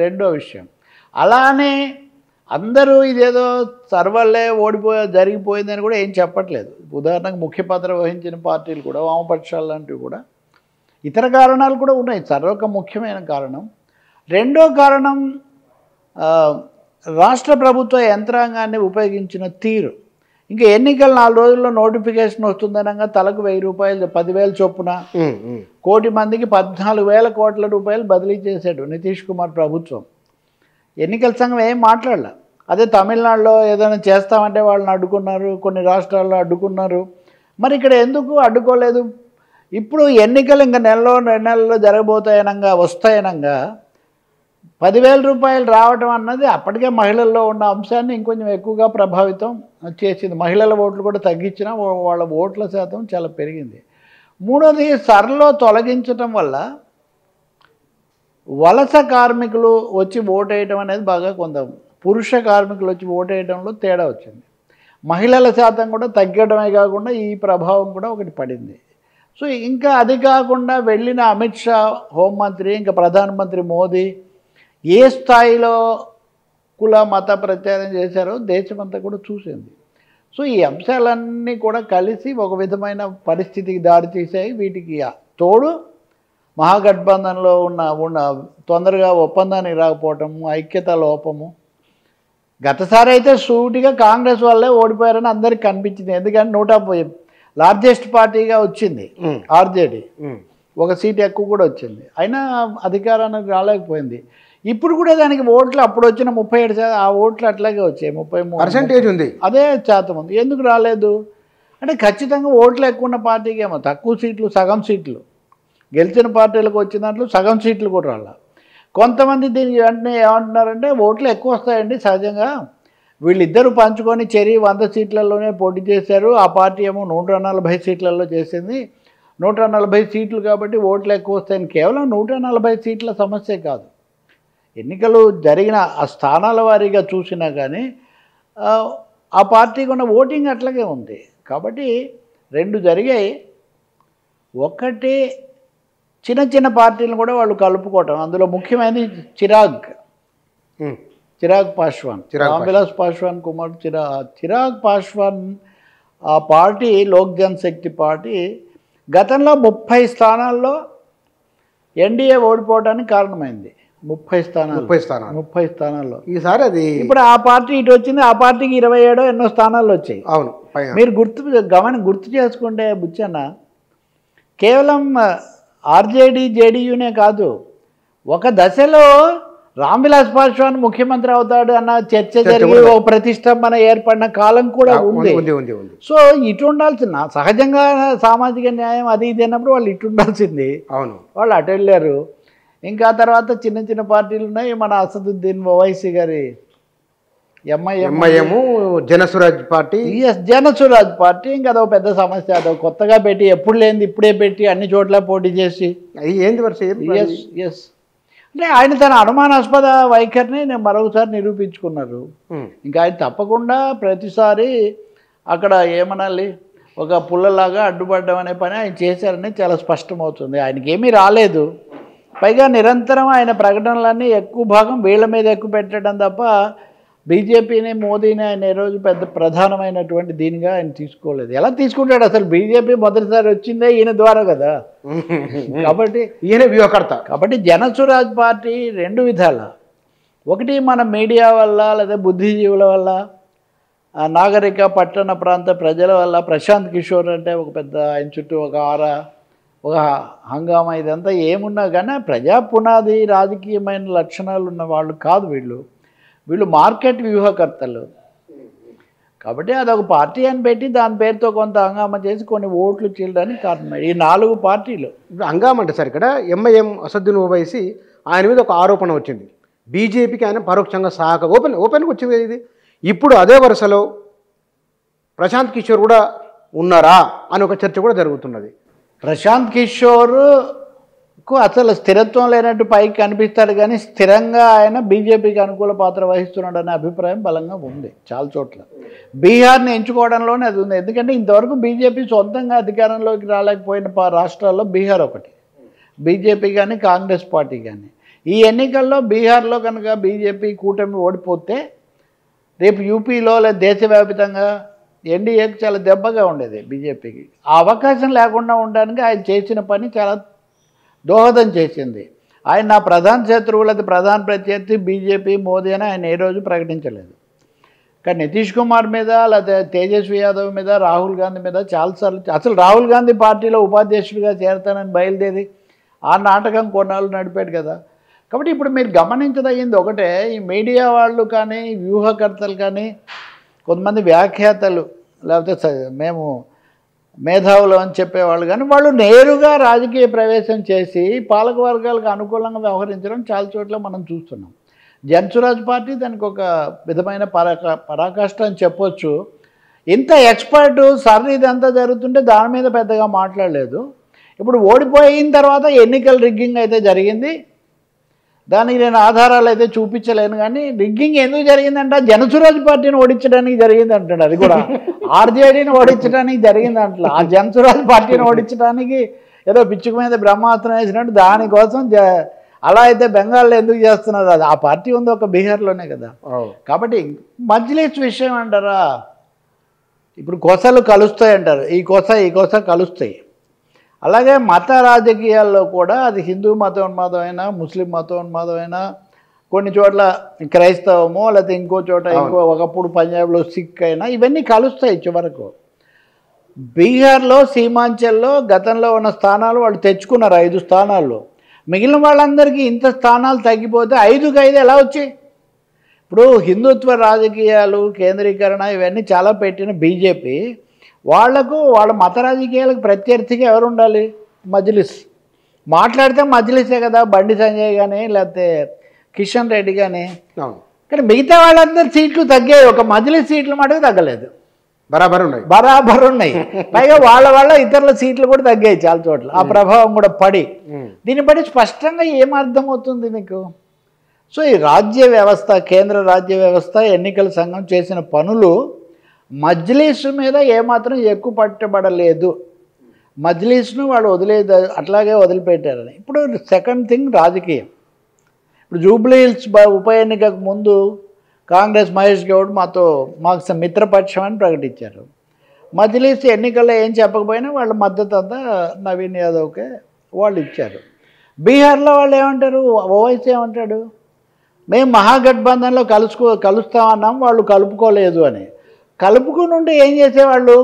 రెండో విషయం. అలానే అందరూ ఇదేదో సర్వల్లే జరిగిపోయిందని కూడా ఏం చెప్పట్లేదు. ఉదాహరణకు ముఖ్య పాత్ర వహించిన పార్టీలు కూడా, వామపక్షాలు లాంటివి కూడా, ఇతర కారణాలు కూడా ఉన్నాయి. సర్వొక ముఖ్యమైన కారణం. రెండో కారణం రాష్ట్ర ప్రభుత్వ యంత్రాంగాన్ని ఉపయోగించిన తీరు. ఇంకా ఎన్నికలు 4 రోజుల్లో నోటిఫికేషన్ వస్తుందనగా తలకు 1000 రూపాయలు 10,000 చొప్పున 1 కోటి మందికి 14,000 కోట్ల రూపాయలు బదిలీ చేశాడు నితీష్ కుమార్ ప్రభుత్వం. ఎన్నికల సంఘం ఏం మాట్లాడలే. అదే తమిళనాడులో ఏదైనా చేస్తామంటే వాళ్ళని అడ్డుకున్నారు, కొన్ని రాష్ట్రాల్లో అడ్డుకున్నారు. మరి ఇక్కడ ఎందుకు అడ్డుకోలేదు? ఇప్పుడు ఎన్నికలు ఇంకా 1-2 నెలల్లో జరగబోతాయనంగా వస్తాయనంగా 10,000 రూపాయలు రావడం అన్నది అప్పటికే మహిళల్లో ఉన్న అంశాన్ని ఇంకొంచెం ఎక్కువగా ప్రభావితం చేసింది. మహిళల ఓట్లు కూడా తగ్గించినా వాళ్ళ ఓట్ల శాతం చాలా పెరిగింది. మూడోది, సర్లో తొలగించటం వల్ల వలస కార్మికులు వచ్చి ఓటేయడం అనేది బాగా కొంత పురుష కార్మికులు వచ్చి ఓటేయడంలో తేడా వచ్చింది. మహిళల శాతం కూడా తగ్గడమే కాకుండా ఈ ప్రభావం కూడా ఒకటి పడింది. సో ఇంకా అది కాకుండా వెళ్ళిన అమిత్ షా హోంమంత్రి, ఇంకా ప్రధానమంత్రి మోదీ ఏ స్థాయిలో కుల మత ప్రచారం చేశారో దేశమంతా కూడా చూసింది. సో ఈ అంశాలన్నీ కూడా కలిసి ఒక విధమైన పరిస్థితికి దారితీసాయి. వీటికి తోడు మహాగఠబంధన్లో ఉన్న తొందరగా ఒప్పందానికి రాకపోవటము, ఐక్యత లోపము. గతసారి అయితే సూటిగా కాంగ్రెస్ వాళ్ళే ఓడిపోయారని అందరికీ కనిపించింది. ఎందుకంటే 150 లార్జెస్ట్ పార్టీగా వచ్చింది ఆర్జేడీ, 1 సీట్ ఎక్కువ కూడా వచ్చింది. అయినా అధికారానికి రాలేకపోయింది. ఇప్పుడు కూడా దానికి ఓట్లు అప్పుడు వచ్చిన 37% ఆ ఓట్లు అట్లాగే వచ్చాయి, 33% ఉంది, అదే శాతం ఉంది. ఎందుకు రాలేదు అంటే ఖచ్చితంగా ఓట్లు ఎక్కువ ఉన్న పార్టీకి ఏమో తక్కువ సీట్లు, సగం సీట్లు గెలిచిన పార్టీలకు వచ్చిన దాంట్లో సగం సీట్లు కూడా రాలా. కొంతమంది దీనికి వెంటనే ఏమంటున్నారంటే ఓట్లు ఎక్కువ వస్తాయండి సహజంగా, వీళ్ళిద్దరూ పంచుకొని 100 సీట్లలోనే పోటీ చేశారు, ఆ పార్టీ ఏమో 140 సీట్లలో చేసింది, 140 సీట్లు కాబట్టి ఓట్లు ఎక్కువ వస్తాయని. కేవలం 140 సీట్ల సమస్య కాదు, ఎన్నికలు జరిగిన ఆ స్థానాల వారీగా చూసినా కానీ ఆ పార్టీకి ఉన్న ఓటింగ్ అట్లాగే ఉంది. కాబట్టి 2 జరిగాయి. ఒకటి, చిన్న చిన్న పార్టీలను కూడా వాళ్ళు కలుపుకోవటం. అందులో ముఖ్యమైనది చిరాగ్ పాస్వాన్, రామ్విలాస్ పాస్వాన్ కుమార్ చిరాగ్ పాస్వాన్. ఆ పార్టీ లోక్ జనశక్తి పార్టీ గతంలో 30 స్థానాల్లో ఎన్డీఏ ఓడిపోవడానికి కారణమైంది. 30 స్థానాల్లో ఈసారి అది ఇప్పుడు ఆ పార్టీ ఇటు వచ్చింది, ఆ పార్టీకి 27 ఎన్నో స్థానాలు వచ్చాయి. అవును, మీరు గుర్తు చేసుకుంటే బుచ్చన్న, కేవలం ఆర్జేడీ జేడీయూనే కాదు, ఒక దశలో రామ్ విలాస్ పాస్వాన్ ముఖ్యమంత్రి అవుతాడు అన్న చర్చ జరిగి ఓ ప్రతిష్టంభన ఏర్పడిన కాలం కూడా ఉంది. సో ఇటు ఉండాల్సిన సహజంగా సామాజిక న్యాయం అది ఇది అన్నప్పుడు వాళ్ళు ఇటు ఉండాల్సింది. అవును, వాళ్ళు అటు వెళ్ళారు. ఇంకా తర్వాత చిన్న చిన్న పార్టీలు ఉన్నాయి. మన అసదుద్దీన్ ఓవైసీ గారి MIM, Jan Suraaj party, Jan Suraaj party ఇంకా అదొక పెద్ద సమస్య. అదొక కొత్తగా పెట్టి ఎప్పుడు లేనిది ఇప్పుడే పెట్టి అన్ని చోట్ల పోటీ చేసి ఏంది వరుస ఎస్ అంటే ఆయన తన అనుమానాస్పద వైఖరిని నేను మరొకసారి నిరూపించుకున్నారు. ఇంకా ఆయన తప్పకుండా ప్రతిసారి అక్కడ ఏమనాలి ఒక పుల్లలాగా అడ్డుపడ్డం అనే పని ఆయన చేశారని చాలా స్పష్టమవుతుంది. ఆయనకి ఏమీ రాలేదు. పైగా నిరంతరం ఆయన ప్రకటనలన్నీ ఎక్కువ భాగం వీళ్ళ మీద ఎక్కువ పెట్టడం తప్ప బీజేపీని మోదీని ఆయన ఏ రోజు పెద్ద ప్రధానమైనటువంటి దీనిగా ఆయన తీసుకోలేదు. ఎలా తీసుకుంటాడు అసలు? బీజేపీ మొదటిసారి వచ్చిందే ఈయన ద్వారా కదా. కాబట్టి ఈయన వ్యూహకర్త. కాబట్టి జనసురాజ్ పార్టీ రెండు విధాల, ఒకటి మన మీడియా వల్ల లేదా బుద్ధిజీవుల వల్ల, నాగరిక పట్టణ ప్రాంత ప్రజల వల్ల. ప్రశాంత్ కిషోర్ అంటే ఒక పెద్ద ఆయన చుట్టూ ఒక హంగామా ఇదంతా ఏమున్నా కానీ ప్రజా పునాది రాజకీయమైన లక్షణాలు ఉన్న వాళ్ళు కాదు వీళ్ళు మార్కెట్ వ్యూహకర్తలు. కాబట్టి అదొక పార్టీ అని పెట్టి దాని పేరుతో కొంత హంగామా చేసి కొన్ని ఓట్లు చీలడానికి కారణం ఈ 4 పార్టీలు. హంగామా అంటే సార్ ఇక్కడ ఎంఐఎం అసదుద్దీన్ ఓవైసీ ఆయన మీద ఒక ఆరోపణ వచ్చింది, బీజేపీకి ఆయన పరోక్షంగా ఓపెన్గా వచ్చింది ఇది. ఇప్పుడు అదే వరుసలో ప్రశాంత్ కిషోర్ కూడా ఉన్నారా అని ఒక చర్చ కూడా జరుగుతున్నది. ప్రశాంత్ కిషోర్కు అసలు స్థిరత్వం లేనట్టు పైకి కనిపిస్తాడు కానీ స్థిరంగా ఆయన బీజేపీకి అనుకూల పాత్ర వహిస్తున్నాడు అనే అభిప్రాయం బలంగా ఉంది చాలా చోట్ల. బీహార్ని ఎంచుకోవడంలోనే అది ఉంది. ఎందుకంటే ఇంతవరకు బీజేపీ సొంతంగా అధికారంలోకి రాలేకపోయిన రాష్ట్రాల్లో బీహార్ ఒకటి. బీజేపీ కానీ కాంగ్రెస్ పార్టీ కానీ ఈ ఎన్నికల్లో బీహార్లో కనుక బీజేపీ కూటమి ఓడిపోతే రేపు యూపీలో లేదా దేశవ్యాప్తంగా ఎన్డీఏకి చాలా దెబ్బగా ఉండేది బీజేపీకి. ఆ అవకాశం లేకుండా ఉండడానికి ఆయన చేసిన పని చాలా దోహదం చేసింది. ఆయన నా ప్రధాన శత్రువు లేదా ప్రధాన ప్రత్యర్థి బీజేపీ మోదీ అని ఆయన ఏ రోజు ప్రకటించలేదు. కానీ నితీష్ కుమార్ మీద లేదా తేజస్వి యాదవ్ మీద రాహుల్ గాంధీ మీద చాలాసార్లు అసలు రాహుల్ గాంధీ పార్టీలో ఉపాధ్యక్షుడిగా చేరతానని బయలుదేరి ఆ నాటకం కొన్నాళ్ళు నడిపాడు కదా. కాబట్టి ఇప్పుడు మీరు గమనించదగింది ఒకటే, ఈ మీడియా వాళ్ళు కానీ వ్యూహకర్తలు కానీ కొంతమంది వ్యాఖ్యాతలు లేకపోతే మేము మేధావులు అని చెప్పేవాళ్ళు కానీ వాళ్ళు నేరుగా రాజకీయ ప్రవేశం చేసి పాలక వర్గాలకు అనుకూలంగా వ్యవహరించడం చాలా చోట్ల మనం చూస్తున్నాం. జనసురాజ్ పార్టీ దానికి ఒక విధమైన పరాకాష్ట అని చెప్పొచ్చు. ఇంత ఎక్స్పర్టు సార్ ఇదంతా జరుగుతుంటే దాని మీద పెద్దగా మాట్లాడలేదు. ఇప్పుడు ఓడిపోయిన తర్వాత ఎన్నికల రిగ్గింగ్ అయితే జరిగింది, దానికి నేను ఆధారాలు అయితే చూపించలేను. కానీ రిగ్గింగ్ ఎందుకు జరిగిందంటే జనసురాజ్ పార్టీని ఓడించడానికి జరిగింది అంటాడు. అది కూడా ఆర్జేడీని ఓడించడానికి జరిగింది అంటాడు. ఆ జనసురాజ్ పార్టీని ఓడించడానికి ఏదో పిచ్చుకు మీద బ్రహ్మాస్త్రం వేసినట్టు దానికోసం అలా అయితే బెంగాల్లో ఎందుకు చేస్తున్నారు? అది ఆ పార్టీ ఉంది ఒక బీహార్లోనే కదా. కాబట్టి మజ్లిస్ విషయం అంటారా, ఇప్పుడు కొసలు కలుస్తాయి అంటారు, ఈ కొస కలుస్తాయి. అలాగే మత రాజకీయాల్లో కూడా అది హిందూ మతోన్మాదం అయినా ముస్లిం మతోన్మాదం అయినా కొన్ని చోట్ల క్రైస్తవమో లేకపోతే ఇంకో చోట ఒకప్పుడు పంజాబ్లో సిక్ అయినా ఇవన్నీ కలుస్తాయి చివరకు. బీహార్లో సీమాంచల్లో గతంలో ఉన్న స్థానాలు వాళ్ళు తెచ్చుకున్నారు 5 స్థానాల్లో. మిగిలిన వాళ్ళందరికీ ఇంత స్థానాలు తగ్గిపోతే 5కి 5 ఎలా వచ్చాయి? ఇప్పుడు హిందుత్వ రాజకీయాలు కేంద్రీకరణ ఇవన్నీ చాలా పెట్టిన బీజేపీ వాళ్ళ మత రాజకీయాలకు ప్రత్యర్థిగా ఎవరు ఉండాలి? మజ్లిస్. మాట్లాడితే మజ్లిసే కదా, బండి సంజయ్ కానీ లేకపోతే కిషన్ రెడ్డి కానీ. కానీ మిగతా వాళ్ళందరూ సీట్లు తగ్గాయి, ఒక మజ్లిస్ సీట్లు మటుకు తగ్గలేదు, బరాబర్ ఉన్నాయి. పైగా వాళ్ళ ఇతరుల సీట్లు కూడా తగ్గాయి చాలా చోట్ల. ఆ ప్రభావం కూడా పడి దీన్ని బట్టి స్పష్టంగా ఏమర్థమవుతుంది మీకు? సో ఈ రాజ్య వ్యవస్థ, కేంద్ర రాజ్య వ్యవస్థ, ఎన్నికల సంఘం చేసిన పనులు మజ్లిస్ మీద ఏమాత్రం ఎక్కువ పట్టబడలేదు. మజ్లిస్ను వాళ్ళు అట్లాగే వదిలిపెట్టారని. ఇప్పుడు సెకండ్ థింగ్ రాజకీయం. ఇప్పుడు జూబ్లీ హిల్స్ ఉప ఎన్నికకు ముందు కాంగ్రెస్ మహేష్ గౌడ్ మాకు మిత్రపక్షం అని ప్రకటించారు. మజ్లిస్ ఎన్నికల్లో ఏం చెప్పకపోయినా వాళ్ళ మద్దతు అంతా నవీన్ యాదవ్కే వాళ్ళు ఇచ్చారు. బీహార్లో వాళ్ళు ఏమంటారు? ఓవైసీ ఏమంటాడు? మేము మహాగఠబంధన్లో కలుస్తామన్నాం, వాళ్ళు కలుపుకోలేదు అని. కలుపుకుని ఉంటే ఏం చేసేవాళ్ళు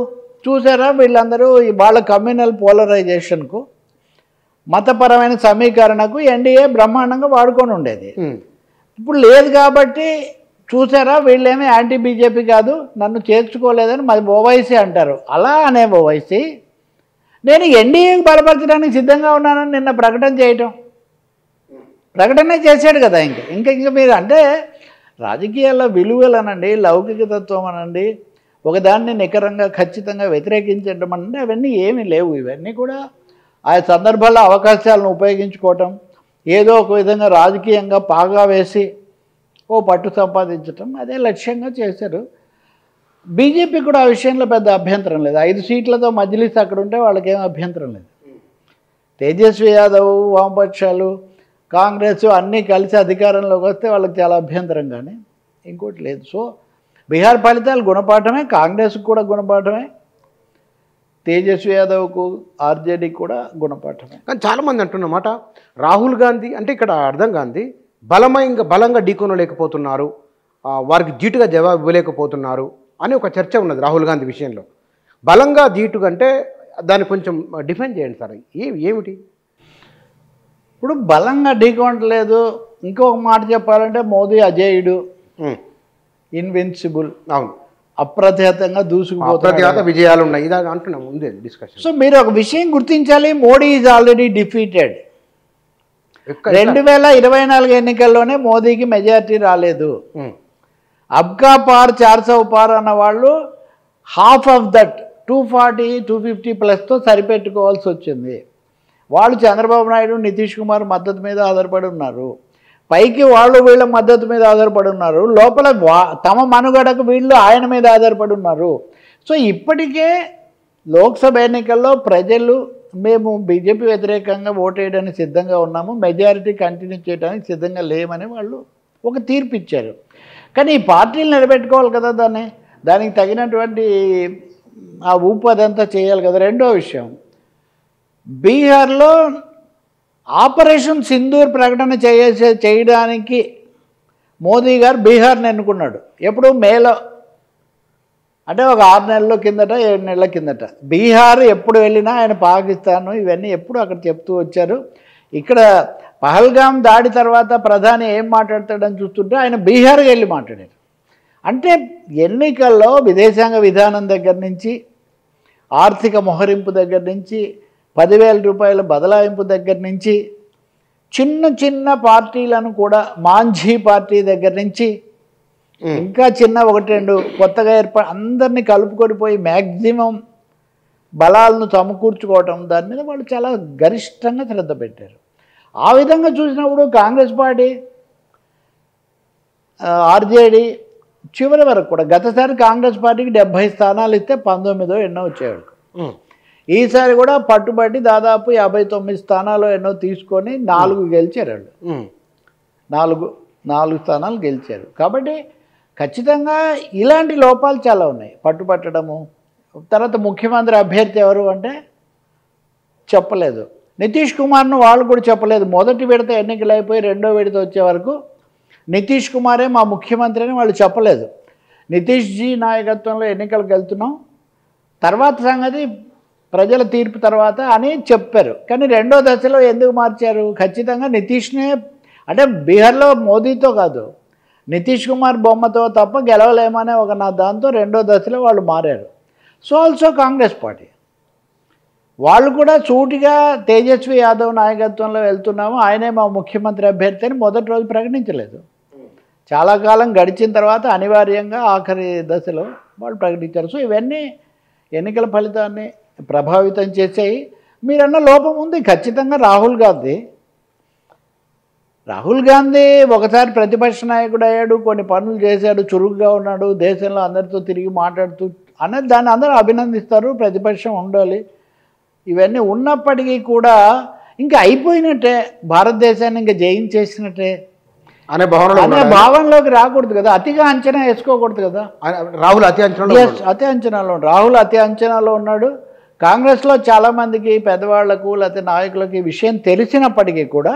చూసారా? వీళ్ళందరూ వాళ్ళ కమ్యూనల్ పోలరైజేషన్కు మతపరమైన సమీకరణకు ఎన్డీఏ బ్రహ్మాండంగా వాడుకొని ఉండేది. ఇప్పుడు లేదు కాబట్టి చూసారా వీళ్ళేమీ యాంటీ బీజేపీ కాదు, నన్ను చేర్చుకోలేదని మరి ఓవైసీ అంటారు. అలా అనే ఓవైసీ నేను ఎన్డీఏకి బలపరచడానికి సిద్ధంగా ఉన్నానని నిన్న ప్రకటనే చేశాడు కదా. ఇంకా మీరు అంటే రాజకీయాల్లో విలువలు అనండి, లౌకికతత్వం అనండి, ఒకదాన్ని నికరంగా ఖచ్చితంగా వ్యతిరేకించడం అంటే అవన్నీ ఏమీ లేవు. ఇవన్నీ కూడా ఆ సందర్భాల్లో అవకాశాలను ఉపయోగించుకోవటం, ఏదో ఒక విధంగా రాజకీయంగా పాగా వేసి ఓ పట్టు సంపాదించటం, అదే లక్ష్యంగా చేశారు. బీజేపీ కూడా ఆ విషయంలో పెద్ద అభ్యంతరం లేదు. 5 సీట్లతో మజ్లిస్ అక్కడ ఉంటే వాళ్ళకేం అభ్యంతరం లేదు. తేజస్వి యాదవ్, వామపక్షాలు, కాంగ్రెస్ అన్నీ కలిసి అధికారంలోకి వస్తే వాళ్ళకి చాలా అభ్యంతరం, కానీ ఇంకోటి లేదు. సో బీహార్ ఫలితాలు గుణపాఠమే, కాంగ్రెస్కి కూడా గుణపాఠమే, తేజస్వి యాదవ్కు ఆర్జేడీకి కూడా గుణపాఠమే. కానీ చాలామంది అంటున్నమాట రాహుల్ గాంధీ అంటే ఇక్కడ అర్థం కాంది బలంగా ఢీకొనలేకపోతున్నారు, వారికి ధీటుగా జవాబు ఇవ్వలేకపోతున్నారు అని ఒక చర్చ ఉన్నది రాహుల్ గాంధీ విషయంలో. బలంగా ధీటుగా అంటే దాన్ని కొంచెం డిఫైన్ చేయండి సార్, ఏమిటి? ఇప్పుడు బలంగా ఢీకొనట్లేదు. ఇంకొక మాట చెప్పాలంటే మోదీ అజేయుడు, ఇన్విన్సిబుల్, అవును, అప్రతిహతంగా దూసుకుపోతున్నారు, విజయాలు ఉన్నాయి, ఇది అంటున్నాం ఉంది డిస్కషన్. సో మీరు ఒక విషయం గుర్తించాలి, మోడీ ఈజ్ ఆల్రెడీ డిఫీటెడ్. 2024 ఎన్నికల్లోనే మోదీకి మెజారిటీ రాలేదు. అబ్కా పార్ 400 పార్ అన్న వాళ్ళు హాఫ్ ఆఫ్ దట్ 240-250+ సరిపెట్టుకోవాల్సి వచ్చింది. వాళ్ళు చంద్రబాబు నాయుడు, నితీష్ కుమార్ మద్దతు మీద ఆధారపడి ఉన్నారు. పైకి వాళ్ళు వీళ్ళ మద్దతు మీద ఆధారపడి ఉన్నారు, లోపల తమ మనుగడకు వీళ్ళు ఆయన మీద ఆధారపడి ఉన్నారు. సో ఇప్పటికే లోక్సభ ఎన్నికల్లో ప్రజలు మేము బీజేపీ వ్యతిరేకంగా ఓటేయడానికి సిద్ధంగా ఉన్నాము, మెజారిటీ కంటిన్యూ చేయడానికి సిద్ధంగా లేమని వాళ్ళు ఒక తీర్పు ఇచ్చారు. కానీ ఈ పార్టీలు నిలబెట్టుకోవాలి కదా, దానికి తగినటువంటి ఆ ఊపు అదంతా చేయాలి కదా. రెండో విషయం, బీహార్లో ఆపరేషన్ సింధూర్ ప్రకటన చేయడానికి మోదీ గారు బీహార్ని ఎన్నుకున్నాడు. ఎప్పుడు మేలో, అంటే ఒక 6 నెలల కిందట 7 నెలల కిందట. బీహార్ ఎప్పుడు వెళ్ళినా ఆయన పాకిస్తాన్ ఇవన్నీ ఎప్పుడు అక్కడ చెప్తూ వచ్చారు. ఇక్కడ పహల్గామ్ దాడి తర్వాత ప్రధాని ఏం మాట్లాడతాడని చూస్తుంటే ఆయన బీహార్కి వెళ్ళి మాట్లాడారు. అంటే ఎన్నికల్లో విదేశాంగ విధానం దగ్గర నుంచి, ఆర్థిక మొహరింపు దగ్గర నుంచి, 10,000 రూపాయల బదలాయింపు దగ్గర నుంచి, చిన్న పార్టీలను కూడా మాంఝీ పార్టీ దగ్గర నుంచి ఇంకా చిన్న 1-2 కొత్తగా అందరినీ కలుపుకొని పోయి మ్యాక్సిమం బలాలను సమకూర్చుకోవటం, దాని మీద వాళ్ళు చాలా గరిష్టంగా శ్రద్ధ పెట్టారు. ఆ విధంగా చూసినప్పుడు కాంగ్రెస్ పార్టీ, ఆర్జేడీ చివరి వరకు కూడా, గతసారి కాంగ్రెస్ పార్టీకి 70 స్థానాలు ఇస్తే 19 ఎన్నో వచ్చేవాడు. ఈసారి కూడా పట్టుబట్టి దాదాపు 59 స్థానాలు ఎన్నో తీసుకొని 4 గెలిచారు వాళ్ళు. 4 స్థానాలు గెలిచారు. కాబట్టి ఖచ్చితంగా ఇలాంటి లోపాలు చాలా ఉన్నాయి. పట్టుబట్టడము, తర్వాత ముఖ్యమంత్రి అభ్యర్థి ఎవరు అంటే చెప్పలేదు. నితీష్ కుమార్ను వాళ్ళు కూడా చెప్పలేదు. మొదటి విడత ఎన్నికలు అయిపోయి రెండో విడత వచ్చే వరకు నితీష్ కుమారే మా ముఖ్యమంత్రి అని వాళ్ళు చెప్పలేదు. నితీష్ జీ నాయకత్వంలో ఎన్నికలకు వెళ్తున్నాం, తర్వాత సంగతి ప్రజల తీర్పు తర్వాత అని చెప్పారు. కానీ రెండో దశలో ఎందుకు మార్చారు? ఖచ్చితంగా నితీష్నే, అంటే బీహార్లో మోదీతో కాదు, నితీష్ కుమార్ బొమ్మతో తప్ప గెలవలేమనే ఒక దాంతో రెండో దశలో వాళ్ళు మారారు. సో ఆల్సో కాంగ్రెస్ పార్టీ వాళ్ళు కూడా సూటిగా తేజస్వి యాదవ్ నాయకత్వంలో వెళ్తున్నాము, ఆయనే మా ముఖ్యమంత్రి అభ్యర్థి అని మొదటి రోజు ప్రకటించలేదు. చాలా కాలం గడిచిన తర్వాత అనివార్యంగా ఆఖరి దశలో వాళ్ళు ప్రకటించారు. సో ఇవన్నీ ఎన్నికల ఫలితాన్ని ప్రభావితం చేసాయి. మీరన్న లోపం ఉంది ఖచ్చితంగా. రాహుల్ గాంధీ ఒకసారి ప్రతిపక్ష నాయకుడు అయ్యాడు, కొన్ని పనులు చేశాడు, చురుగ్గా ఉన్నాడు, దేశంలో అందరితో తిరిగి మాట్లాడుతూ అనేది దాన్ని అందరూ అభినందిస్తారు. ప్రతిపక్షం ఉండాలి. ఇవన్నీ ఉన్నప్పటికీ కూడా ఇంకా అయిపోయినట్టే, భారతదేశాన్ని ఇంకా జయించేసినట్టే అనే భావనలోకి రాకూడదు కదా, అతిగా అంచనా వేసుకోకూడదు కదా. రాహుల్ అతి అంచనాలో ఉన్నాడు. కాంగ్రెస్లో చాలామందికి, పెద్దవాళ్లకు లేకపోతే నాయకులకి విషయం తెలిసినప్పటికీ కూడా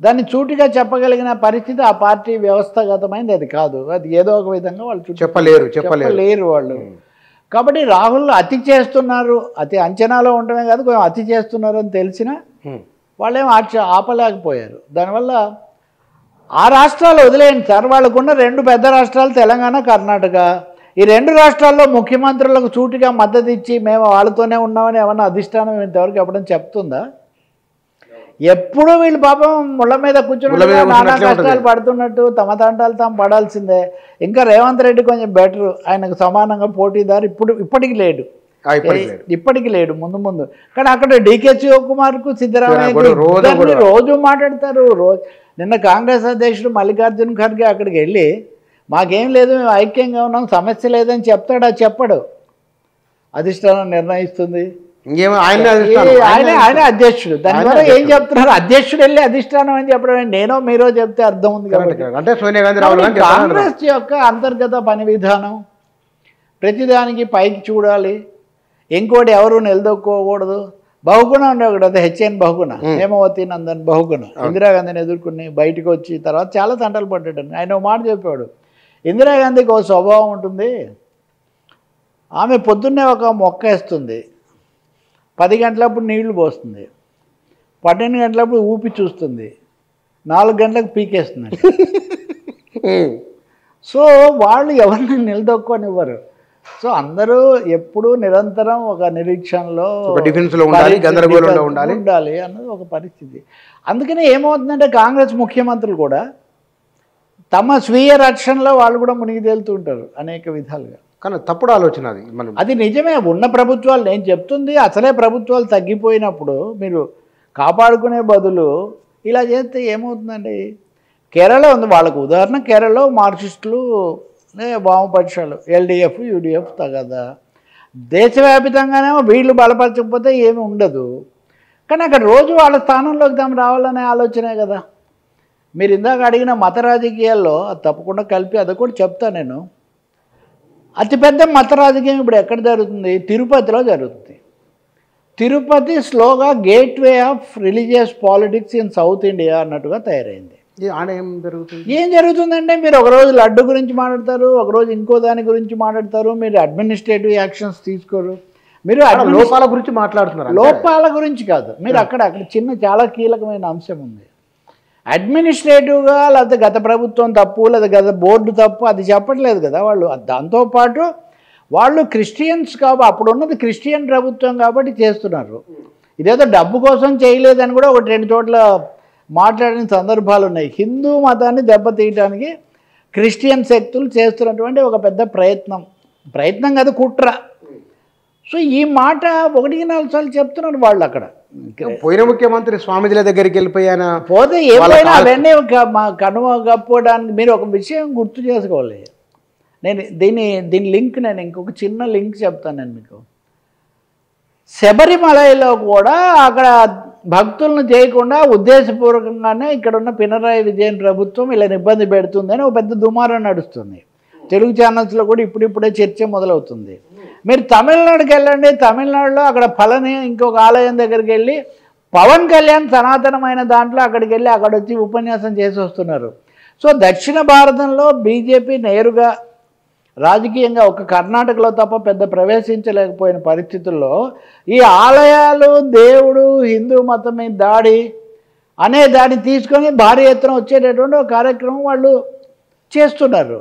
దాన్ని చూటిగా చెప్పగలిగిన పరిస్థితి ఆ పార్టీ వ్యవస్థాగతమైంది అది కాదు. అది ఏదో ఒక విధంగా వాళ్ళు చెప్పలేరు వాళ్ళు. కాబట్టి రాహుల్ అతి చేస్తున్నారు, అతి అంచనాలో ఉండటమే కాదు, కొంచెం అతి చేస్తున్నారు అని తెలిసినా వాళ్ళేం ఆపలేకపోయారు. దానివల్ల ఆ రాష్ట్రాలు వదిలేయండి సార్, వాళ్ళకున్న 2 పెద్ద రాష్ట్రాలు తెలంగాణ, కర్ణాటక. ఈ 2 రాష్ట్రాల్లో ముఖ్యమంత్రులకు సూటిగా మద్దతు ఇచ్చి మేము వాళ్ళతోనే ఉన్నామని ఏమన్నా అధిష్టానం ఇంతవరకు ఎప్పుడైనా చెప్తుందా? ఎప్పుడు వీళ్ళు పాపం ముళ్ళ మీద కూర్చుని నానా కష్టాలు పడుతున్నట్టు తమ తంటాలు తాము పడాల్సిందే. ఇంకా రేవంత్ రెడ్డి కొంచెం బెటర్, ఆయనకు సమానంగా పోటీదారు ఇప్పటికి లేడు ముందు ముందు. కానీ అక్కడ డీకే శివకుమార్కు సిద్ధరామయ్య రోజు మాట్లాడతారు. నిన్న కాంగ్రెస్ అధ్యక్షుడు మల్లికార్జున ఖర్గే అక్కడికి వెళ్ళి మాకేం లేదు, మేము ఐక్యంగా ఉన్నాం, సమస్య లేదని చెప్తాడా? చెప్పడు. అధిష్టానం నిర్ణయిస్తుంది, ఆయన అధ్యక్షుడు. దానివల్ల ఏం చెప్తున్నారు? అధ్యక్షుడు వెళ్ళి అధిష్టానం అని చెప్పడం నేనో మీరో చెప్తే అర్థం ఉంది కాబట్టి కాంగ్రెస్ యొక్క అంతర్గత పని విధానం ప్రతిదానికి పైకి చూడాలి, ఇంకోటి ఎవరు నిలదొక్కోకూడదు. బహుగుణ ఉండే ఒకటి, అది హెచ్ఎన్ బహుగుణ, హేమవతి నందన్ బహుగుణ, ఇందిరాగాంధీని ఎదుర్కొని బయటకు వచ్చి తర్వాత చాలా తంటలు పడ్డాడు. ఆయన ఒక మాట చెప్పాడు, ఇందిరాగాంధీకి ఒక స్వభావం ఉంటుంది, ఆమె పొద్దున్నే ఒక మొక్క వేస్తుంది, 10 గంటలప్పుడు నీళ్లు పోస్తుంది, 12 గంటలప్పుడు ఊపి చూస్తుంది, 4 గంటలకు పీకేస్తుంది. సో వాళ్ళు ఎవరిని నిలదొక్కొనివ్వరు. సో అందరూ ఎప్పుడూ నిరంతరం ఒక నిరీక్షణలో ఉండాలి అన్నది ఒక పరిస్థితి. అందుకని ఏమవుతుందంటే కాంగ్రెస్ ముఖ్యమంత్రులు కూడా తమ స్వీయ రక్షణలో వాళ్ళు కూడా మునిగి తేలుతూ ఉంటారు అనేక విధాలుగా. కానీ తప్పుడు ఆలోచన అది నిజమే. ఉన్న ప్రభుత్వాలు, నేను చెప్తుంది అసలే ప్రభుత్వాలు తగ్గిపోయినప్పుడు మీరు కాపాడుకునే బదులు ఇలా చేస్తే ఏమవుతుందండి? కేరళ ఉంది వాళ్ళకు ఉదాహరణ, కేరళలో మార్క్సిస్టులు వామపక్షాలు ఎల్డిఎఫ్ యూడిఎఫ్ తగదా, దేశవ్యాపితంగానేమో వీళ్ళు బలపరచకపోతే ఏమి ఉండదు. కానీ అక్కడ రోజు వాళ్ళ స్థానంలోకి తాము రావాలనే ఆలోచనే కదా. మీరు ఇందాక అడిగిన మత రాజకీయాల్లో అది తప్పకుండా కలిపి అది కూడా చెప్తాను నేను. అతిపెద్ద మత రాజకీయం ఇప్పుడు ఎక్కడ జరుగుతుంది? తిరుపతిలో జరుగుతుంది. తిరుపతి స్లోగా gateway of religious politics in south India అన్నట్టుగా తయారైంది. ఏం జరుగుతుందంటే మీరు ఒకరోజు లడ్డు గురించి మాట్లాడతారు, ఒకరోజు ఇంకో దాని గురించి మాట్లాడతారు, మీరు అడ్మినిస్ట్రేటివ్ యాక్షన్స్ తీసుకోరు, మీరు లోపాల గురించి మాట్లాడుతున్నారు. లోపాల గురించి కాదు, మీరు అక్కడ చిన్న చాలా కీలకమైన అంశం ఉంది. అడ్మినిస్ట్రేటివ్గా లేకపోతే గత ప్రభుత్వం తప్పు లేదా గత బోర్డు తప్పు అది చెప్పట్లేదు కదా వాళ్ళు. దాంతోపాటు వాళ్ళు క్రిస్టియన్స్ కాబట్టి అప్పుడు ఉన్నది క్రిస్టియన్ ప్రభుత్వం కాబట్టి చేస్తున్నారు. ఇదేదో డబ్బు కోసం చేయలేదని కూడా 1-2 చోట్ల మాట్లాడిన సందర్భాలు ఉన్నాయి. హిందూ మతాన్ని దెబ్బతీయడానికి క్రిస్టియన్ శక్తులు చేస్తున్నటువంటి ఒక పెద్ద ప్రయత్నం కాదు, కుట్ర. సో ఈ మాట 1-4 సార్లు చెప్తున్నారు వాళ్ళు. అక్కడ పోయిన ముఖ్యమంత్రి స్వామిజీల దగ్గరికి వెళ్ళిపోయాన పోతే ఏమైనా అవన్నీ కనుమ కప్పుకోవడానికి మీరు ఒక విషయం గుర్తు చేసుకోవాలి. నేను దీని లింక్ నేను ఇంకొక చిన్న లింక్ చెప్తాను నేను మీకు. శబరిమలలో కూడా అక్కడ భక్తులను చేయకుండా ఉద్దేశపూర్వకంగానే ఇక్కడున్న పినరాయి విజయన్ ప్రభుత్వం ఇలా ఇబ్బంది పెడుతుందని ఒక పెద్ద దుమారం నడుస్తుంది. తెలుగు ఛానల్స్లో కూడా ఇప్పుడిప్పుడే చర్చ మొదలవుతుంది. మీరు తమిళనాడుకి వెళ్ళండి, తమిళనాడులో అక్కడ పళని ఇంకొక ఆలయం దగ్గరికి వెళ్ళి పవన్ కళ్యాణ్ సనాతనమైన దాంట్లో అక్కడికి వెళ్ళి అక్కడ వచ్చి ఉపన్యాసం చేసి వస్తున్నారు. సో దక్షిణ భారతంలో బీజేపీ నేరుగా రాజకీయంగా ఒక కర్ణాటకలో తప్ప పెద్ద ప్రవేశించలేకపోయిన పరిస్థితుల్లో ఈ ఆలయాలు, దేవుడు, హిందూ మతం మీద దాడి అనే దాన్ని తీసుకొని భారీ ఎత్తున వచ్చేటటువంటి ఒక కార్యక్రమం వాళ్ళు చేస్తున్నారు.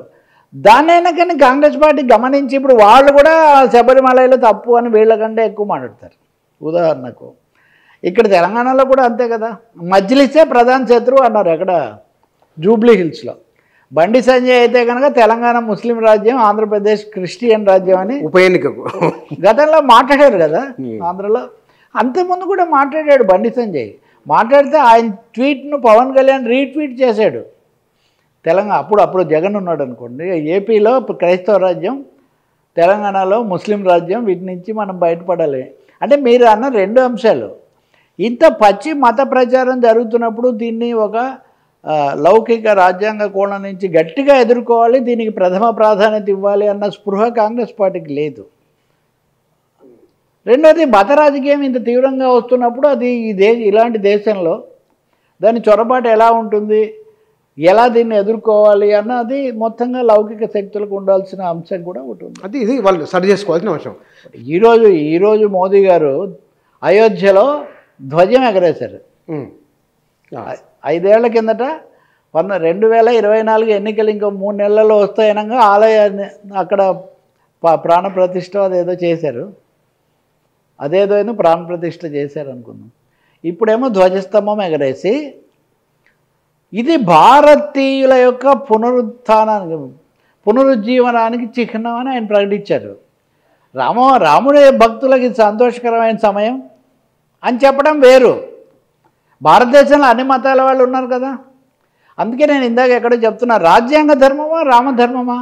దాన్నైనా కానీ కాంగ్రెస్ పార్టీ గమనించి ఇప్పుడు వాళ్ళు కూడా శబరిమలలో తప్పు అని వీళ్ళకంటే ఎక్కువ మాట్లాడతారు. ఉదాహరణకు ఇక్కడ తెలంగాణలో కూడా అంతే కదా, మజ్లిసే ప్రధాన శత్రువు అన్నారు ఎక్కడ, జూబ్లీ హిల్స్లో. బండి సంజయ్ అయితే కనుక తెలంగాణ ముస్లిం రాజ్యం, ఆంధ్రప్రదేశ్ క్రిస్టియన్ రాజ్యం అని ఉప ఎన్నికకు గతంలో మాట్లాడారు కదా ఆంధ్రలో. అంతకుముందు కూడా మాట్లాడాడు బండి సంజయ్. మాట్లాడితే ఆయన ట్వీట్ను పవన్ కళ్యాణ్ రీట్వీట్ చేశాడు. తెలంగాణ అప్పుడు జగన్ ఉన్నాడు అనుకోండి, ఏపీలో క్రైస్తవ రాజ్యం, తెలంగాణలో ముస్లిం రాజ్యం, వీటి నుంచి మనం బయటపడాలి అంటే మీరు అన్న 2 అంశాలు. ఇంత పచ్చి మత ప్రచారం జరుగుతున్నప్పుడు దీన్ని ఒక లౌకిక రాజ్యాంగ కోణం నుంచి గట్టిగా ఎదుర్కోవాలి, దీనికి ప్రథమ ప్రాధాన్యత ఇవ్వాలి అన్న స్పృహ కాంగ్రెస్ పార్టీకి లేదు. రెండోది మత రాజకీయం ఇంత తీవ్రంగా వస్తున్నప్పుడు అది ఇలాంటి దేశంలో దాని చొరబాటు ఎలా ఉంటుంది, ఎలా దీన్ని ఎదుర్కోవాలి అన్నది మొత్తంగా లౌకిక శక్తులకు ఉండాల్సిన అంశం కూడా ఉంటుంది. అది ఇది వాళ్ళు సరి చేసుకోవాల్సిన అంశం. ఈరోజు మోదీ గారు అయోధ్యలో ధ్వజం ఎగరేశారు. 5 ఏళ్ల కిందట 2024 ఎన్నికలు ఇంకో 3 నెలల్లో వస్తాయనగా ఆలయాన్ని అక్కడ ప్రాణప్రతిష్ఠ అదేదో చేశారు. అదేదో ఏదో ప్రాణప్రతిష్ఠ చేశారు అనుకుందాం. ఇప్పుడేమో ధ్వజస్తంభం ఎగరేసి ఇది భారతీయుల యొక్క పునరుజ్జీవనానికి చిహ్నం అని ఆయన ప్రకటించారు. రాముడి భక్తులకి సంతోషకరమైన సమయం అని చెప్పడం వేరు. భారతదేశంలో అన్ని మతాల వాళ్ళు ఉన్నారు కదా. అందుకే నేను ఇందాక ఎక్కడో చెప్తున్నా, రాజ్యాంగ ధర్మమా రామధర్మమా?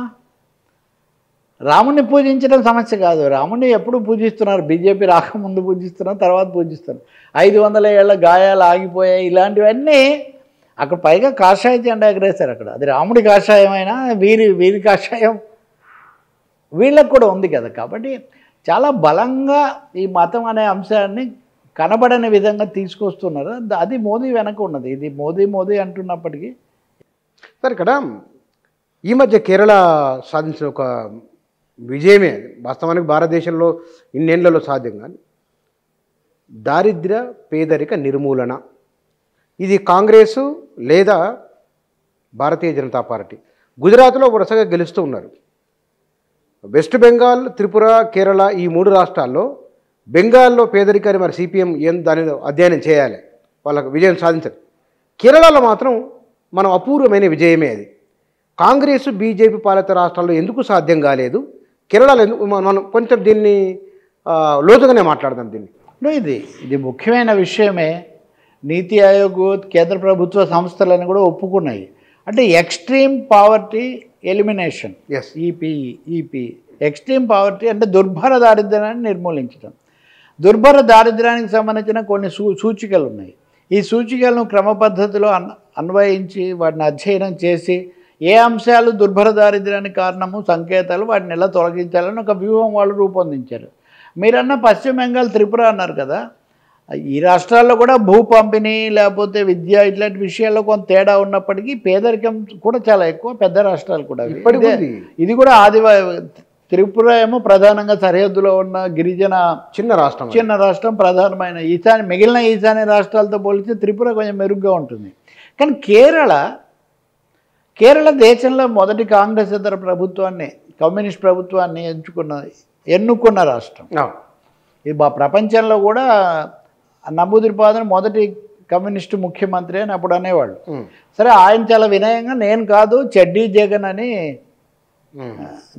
రాముడిని పూజించడం సమస్య కాదు. రాముడిని ఎప్పుడు పూజిస్తున్నారు? బీజేపీ రాకముందు పూజిస్తున్నారు, తర్వాత పూజిస్తున్నారు. 500 ఏళ్ల గాయాలు ఆగిపోయాయి. ఇలాంటివన్నీ అక్కడ పైగా కాషాయ జెండా ఎగరేశారు అక్కడ. అది రాముడి కాషాయమైనా వీరి కాషాయం వీళ్ళకు కూడా ఉంది కదా. కాబట్టి చాలా బలంగా ఈ మతం అనే అంశాన్ని కనబడని విధంగా తీసుకొస్తున్నారు. అది మోదీ వెనక ఉన్నది. ఇది మోదీ అంటున్నప్పటికీ సార్ ఇక్కడ ఈ మధ్య కేరళ సాధించిన ఒక విజయమే వాస్తవానికి భారతదేశంలో ఇన్నేళ్లలో సాధ్యం కానీ దారిద్ర్య పేదరిక నిర్మూలన. ఇది కాంగ్రెసు లేదా భారతీయ జనతా పార్టీ గుజరాత్లో వరుసగా గెలుస్తూ ఉన్నారు. వెస్ట్ బెంగాల్, త్రిపుర, కేరళ ఈ 3 రాష్ట్రాల్లో బెంగాల్లో పేదరికాన్ని మరి సిపిఎం దాని అధ్యయనం చేయాలి, వాళ్ళకు విజయం సాధించాలి. కేరళలో మాత్రం మనం అపూర్వమైన విజయమే అది. కాంగ్రెస్ బీజేపీ పాలిత రాష్ట్రాల్లో ఎందుకు సాధ్యం కాలేదు? కేరళలో ఎందుకు? మనం కొంచెం దీన్ని లోతుగానే మాట్లాడదాం. ఇది ముఖ్యమైన విషయమే. నీతి ఆయోగ్, కేంద్ర ప్రభుత్వ సంస్థలను కూడా ఒప్పుకున్నాయి. అంటే extreme poverty elimination, EP extreme poverty అంటే దుర్భర దారిద్ర్యాన్ని నిర్మూలించడం. దుర్భర దారిద్ర్యానికి సంబంధించిన కొన్ని సూచికలు ఉన్నాయి. ఈ సూచికలను క్రమ పద్ధతిలో అన్వయించి వాటిని అధ్యయనం చేసి ఏ అంశాలు దుర్భర దారిద్ర్యానికి కారణము, సంకేతాలు, వాటిని ఎలా తొలగించాలని ఒక వ్యూహం వాళ్ళు రూపొందించారు. మీరన్న పశ్చిమ బెంగాల్, త్రిపుర అన్నారు కదా. ఈ రాష్ట్రాల్లో కూడా భూ పంపిణీ లేకపోతే విద్య ఇట్లాంటి విషయాల్లో కొంత తేడా ఉన్నప్పటికీ పేదరికం కూడా చాలా ఎక్కువ. పెద్ద రాష్ట్రాలు కూడా ఇది కూడా త్రిపుర ఏమో ప్రధానంగా సరిహద్దులో ఉన్న గిరిజన చిన్న రాష్ట్రం, ప్రధానమైన మిగిలిన ఈశాన్య రాష్ట్రాలతో పోలిస్తే త్రిపుర కొంచెం మెరుగ్గా ఉంటుంది. కానీ కేరళ దేశంలో మొదటి కాంగ్రెసేతర ప్రభుత్వాన్ని, కమ్యూనిస్ట్ ప్రభుత్వాన్ని ఎన్నుకున్న రాష్ట్రం. ఇది ప్రపంచంలో కూడా నమూదిరిపాదన మొదటి కమ్యూనిస్టు ముఖ్యమంత్రి అని అప్పుడు అనేవాళ్ళు. సరే, ఆయన చాలా వినయంగా నేను కాదు చెడ్డీ జగన్ అని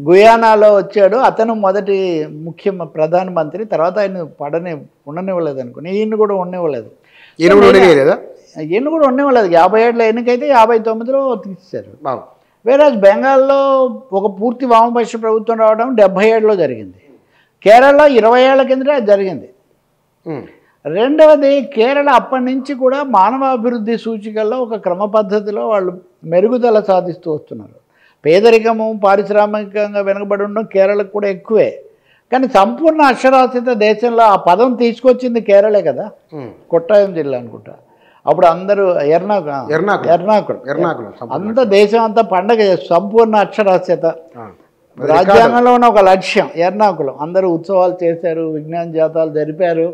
గుయానాలో వచ్చాడు, అతను మొదటి ప్రధానమంత్రి, తర్వాత ఆయన ఉండనివ్వలేదు అనుకుని ఈయన కూడా ఉండనివ్వలేదు. ఈయన కూడా ఉండనివ్వలేదు. 57లో ఎన్నికైతే 59లో తీసేశారు. వేరే బెంగాల్లో ఒక పూర్తి వామపక్ష ప్రభుత్వం రావడం 77లో జరిగింది. కేరళలో 20 ఏళ్ల కిందటే జరిగింది. రెండవది, కేరళ అప్పటి నుంచి కూడా మానవాభివృద్ధి సూచికల్లో ఒక క్రమ పద్ధతిలో వాళ్ళు మెరుగుదల సాధిస్తూ వస్తున్నారు. పేదరికము, పారిశ్రామికంగా వెనుకబడి ఉండడం కేరళకు కూడా ఎక్కువే. కానీ సంపూర్ణ అక్షరాస్యత దేశంలో ఆ పదం తీసుకొచ్చింది కేరళే కదా. కొట్టాయం జిల్లా అనుకుంటా. అప్పుడు అందరూ ఎర్నాకుళం అంత దేశం అంతా పండగ సంపూర్ణ అక్షరాస్యత రాజ్యాంగంలో ఉన్న ఒక లక్ష్యం. ఎర్నాకుళం అందరూ ఉత్సవాలు చేశారు, విజ్ఞాన జాతాలు జరిపారు.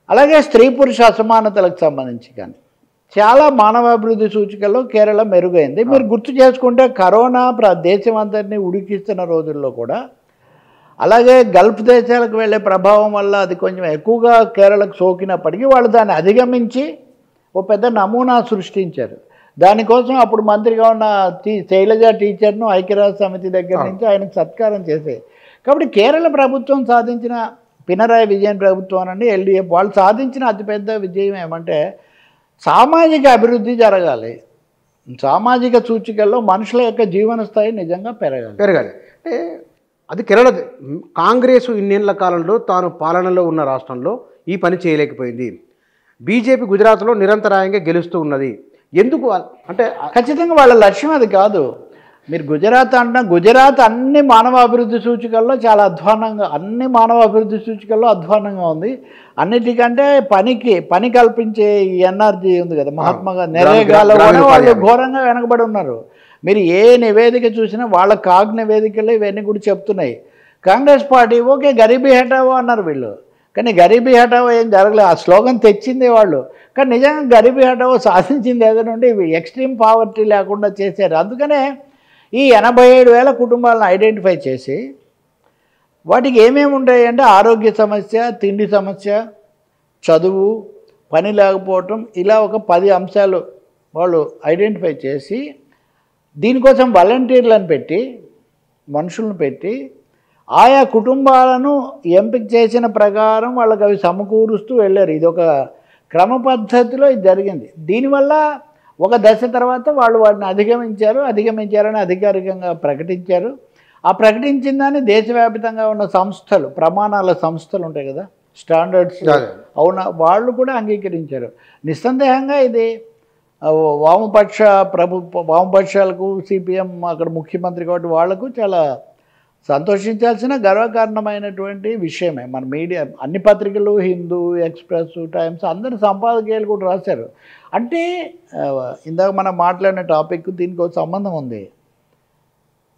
అలాగే స్త్రీ పురుష అసమానతలకు సంబంధించి కానీ చాలా మానవాభివృద్ధి సూచికల్లో కేరళ మెరుగైంది. మీరు గుర్తు చేసుకుంటే కరోనా దేశం అందరినీ ఉడికిస్తున్న రోజుల్లో కూడా, అలాగే గల్ఫ్ దేశాలకు వెళ్ళే ప్రభావం వల్ల అది కొంచెం ఎక్కువగా కేరళకు సోకినప్పటికీ వాళ్ళు దాన్ని అధిగమించి ఓ పెద్ద నమూనా సృష్టించారు. దానికోసం అప్పుడు మంత్రిగా ఉన్న శైలజ టీచర్ను ఐక్యరాజ్య సమితి దగ్గర నుంచి ఆయనకు సత్కారం చేసేది. కాబట్టి కేరళ ప్రభుత్వం సాధించిన, పినరాయి విజయన్ ప్రభుత్వం అనండి, ఎల్డీఎఫ్ వాళ్ళు సాధించిన అతిపెద్ద విజయం ఏమంటే సామాజిక అభివృద్ధి జరగాలి. సామాజిక సూచికల్లో మనుషుల యొక్క జీవన స్థాయి నిజంగా పెరగాలి. అంటే అది కేరళ కాంగ్రెసు ఇన్నేళ్ల కాలంలో తాను పాలనలో ఉన్న రాష్ట్రంలో ఈ పని చేయలేకపోయింది. బీజేపీ గుజరాత్లో నిరంతరాయంగా గెలుస్తూ ఉన్నది. ఎందుకు అంటే ఖచ్చితంగా వాళ్ళ లక్ష్యం అది కాదు. మీరు గుజరాత్ గుజరాత్ అన్ని మానవాభివృద్ధి సూచికల్లో చాలా అధ్వానంగా, అన్ని మానవాభివృద్ధి సూచికల్లో అధ్వానంగా ఉంది. అన్నిటికంటే పని కల్పించే ఎన్ఆర్జీ ఉంది కదా, మహాత్మా గాంధీ, నరేగాలో వాళ్ళు ఘోరంగా వెనకబడి ఉన్నారు. మీరు ఏ నివేదిక చూసినా వాళ్ళ కాగ్ నివేదికలు ఇవన్నీ కూడా చెప్తున్నాయి. కాంగ్రెస్ పార్టీ ఓకే గరీబీ హటావో అన్నారు వీళ్ళు. కానీ గరీబీ హఠావో ఏం జరగలేదు. ఆ స్లోగన్ తెచ్చింది వాళ్ళు, కానీ నిజంగా గరీబీ హఠావో సాధించింది ఏదైనా ఉంటే ఎక్స్ట్రీమ్ పావర్టీ లేకుండా చేశారు. అందుకనే ఈ 87,000 కుటుంబాలను ఐడెంటిఫై చేసి వాటికి ఏమేమి ఉంటాయి అంటే ఆరోగ్య సమస్య, తిండి సమస్య, చదువు, పని లేకపోవటం, ఇలా ఒక 10 అంశాలు వాళ్ళు ఐడెంటిఫై చేసి దీనికోసం వాలంటీర్లను పెట్టి, మనుషులను పెట్టి ఆయా కుటుంబాలను ఎంపిక చేసిన ప్రకారం వాళ్ళకి అవి సమకూరుస్తూ వెళ్ళారు. ఇది ఒక క్రమ పద్ధతిలో ఇది జరిగింది. దీనివల్ల ఒక దశ తర్వాత వాళ్ళు వాటిని అధిగమించారని అధికారికంగా ప్రకటించారు. ఆ ప్రకటించిన దాన్ని దేశవ్యాప్తంగా ఉన్న సంస్థలు, ప్రమాణాల సంస్థలు ఉంటాయి కదా, స్టాండర్డ్స్, అవునా, వాళ్ళు కూడా అంగీకరించారు. నిస్సందేహంగా ఇది వామపక్షాలకు, సిపిఎం అక్కడ ముఖ్యమంత్రి కాబట్టి వాళ్లకు చాలా సంతోషించాల్సిన గర్వకారణమైనటువంటి విషయమే. మన మీడియా అన్ని పత్రికలు, హిందూ, ఎక్స్ప్రెస్, టైమ్స్, అందరు సంపాదకీయాలు కూడా రాశారు. అంటే ఇందాక మనం మాట్లాడిన టాపిక్ దీనికి ఒక సంబంధం ఉంది.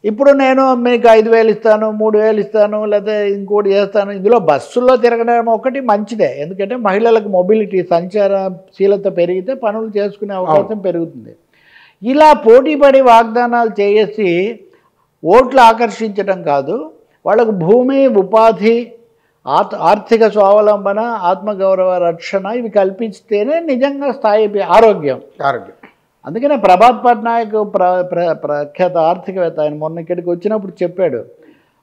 ఇప్పుడు నేను మీకు 5,000 ఇస్తాను, 3,000 ఇస్తాను, లేకపోతే ఇంకోటి చేస్తాను, ఇందులో బస్సుల్లో తిరగడం ఒకటి మంచిదే. ఎందుకంటే మహిళలకు మొబిలిటీ, సంచారశీలత పెరిగితే పనులు చేసుకునే అవకాశం పెరుగుతుంది. ఇలా పోటీపడి వాగ్దానాలు చేసి ఓట్లు ఆకర్షించడం కాదు, వాళ్ళకు భూమి, ఉపాధి, ఆర్థిక స్వావలంబన, ఆత్మగౌరవ రక్షణ ఇవి కల్పిస్తేనే నిజంగా స్థాయి ఆరోగ్యం. అందుకనే ప్రభాత్ పట్నాయక్ ప్రఖ్యాత ఆర్థికవేత్త, ఆయన మొన్న ఇక్కడికి వచ్చినప్పుడు చెప్పాడు,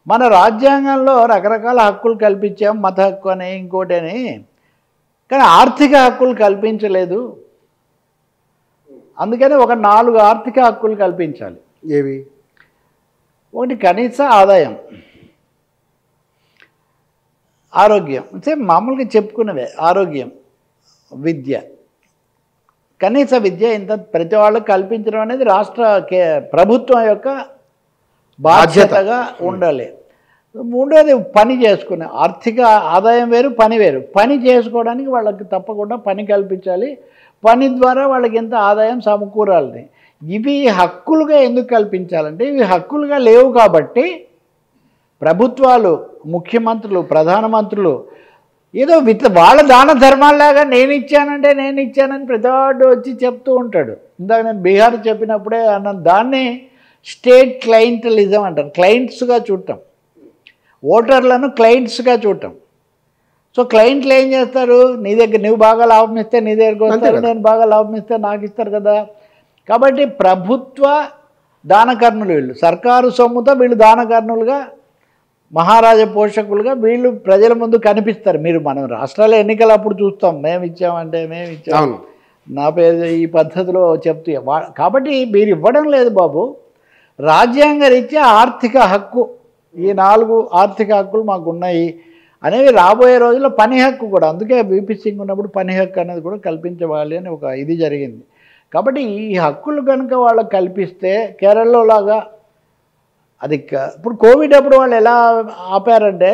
మన రాజ్యాంగంలో రకరకాల హక్కులు కల్పించాం, మత హక్కు అని ఇంకోటి అని, కానీ ఆర్థిక హక్కులు కల్పించలేదు. అందుకని ఒక 4 ఆర్థిక హక్కులు కల్పించాలి. ఏవి? ఒకటి కనీస ఆదాయం, ఆరోగ్యం, అంటే మామూలుగా చెప్పుకున్నవే, ఆరోగ్యం, విద్య, కనీస విద్య ఇంత ప్రతి వాళ్ళకి కల్పించడం అనేది రాష్ట్ర ప్రభుత్వం యొక్క బాధ్యతగా ఉండాలి. మూడోది పని చేసుకునే, ఆర్థిక ఆదాయం వేరు, పని వేరు. పని చేసుకోవడానికి వాళ్ళకి తప్పకుండా పని కల్పించాలి. పని ద్వారా వాళ్ళకి ఎంత ఆదాయం సమకూరాలని. ఇవి హక్కులుగా ఎందుకు కల్పించాలంటే ఇవి హక్కులుగా లేవు కాబట్టి ప్రభుత్వాలు, ముఖ్యమంత్రులు, ప్రధానమంత్రులు ఏదో వాళ్ళ దాన ధర్మాల్లాగా నేను ఇచ్చానని ప్రతివాడు వచ్చి చెప్తూ ఉంటాడు. ఇందాక నేను బీహార్ చెప్పినప్పుడే అన్న దాన్ని స్టేట్ క్లయింటలిజం అంటారు. క్లయింట్స్గా చూడటం, ఓటర్లను క్లయింట్స్గా చూడటం. సో క్లయింట్లు ఏం చేస్తారు, నీ దగ్గర నువ్వు బాగా లాభం ఇస్తే నీ దగ్గరకు వస్తారు, నేను బాగా లాభం ఇస్తే నాకు ఇస్తారు కదా. కాబట్టి ప్రభుత్వ దానకర్ణులు వీళ్ళు, సర్కారు సొమ్ముతో వీళ్ళు దానకర్ణులుగా, మహారాజ పోషకులుగా వీళ్ళు ప్రజల ముందు కనిపిస్తారు. మీరు మనం రాష్ట్రాల ఎన్నికలు అప్పుడు చూస్తాం, మేము ఇచ్చామంటే మేము ఇచ్చాము, నా పేరు ఈ పద్ధతిలో చెప్తూ. కాబట్టి మీరు ఇవ్వడం లేదు బాబు, రాజ్యాంగ రీత్యా ఆర్థిక హక్కు, ఈ 4 ఆర్థిక హక్కులు మాకు ఉన్నాయి అనేవి రాబోయే రోజుల్లో పని హక్కు కూడా. అందుకే బీపీ సింగ్ ఉన్నప్పుడు పని హక్కు అనేది కూడా కల్పించవాలి అని ఒక ఇది జరిగింది. కాబట్టి ఈ హక్కులు కనుక వాళ్ళకి కల్పిస్తే కేరళలో లాగా అది ఇప్పుడు కోవిడ్ అప్పుడు వాళ్ళు ఎలా ఆపారంటే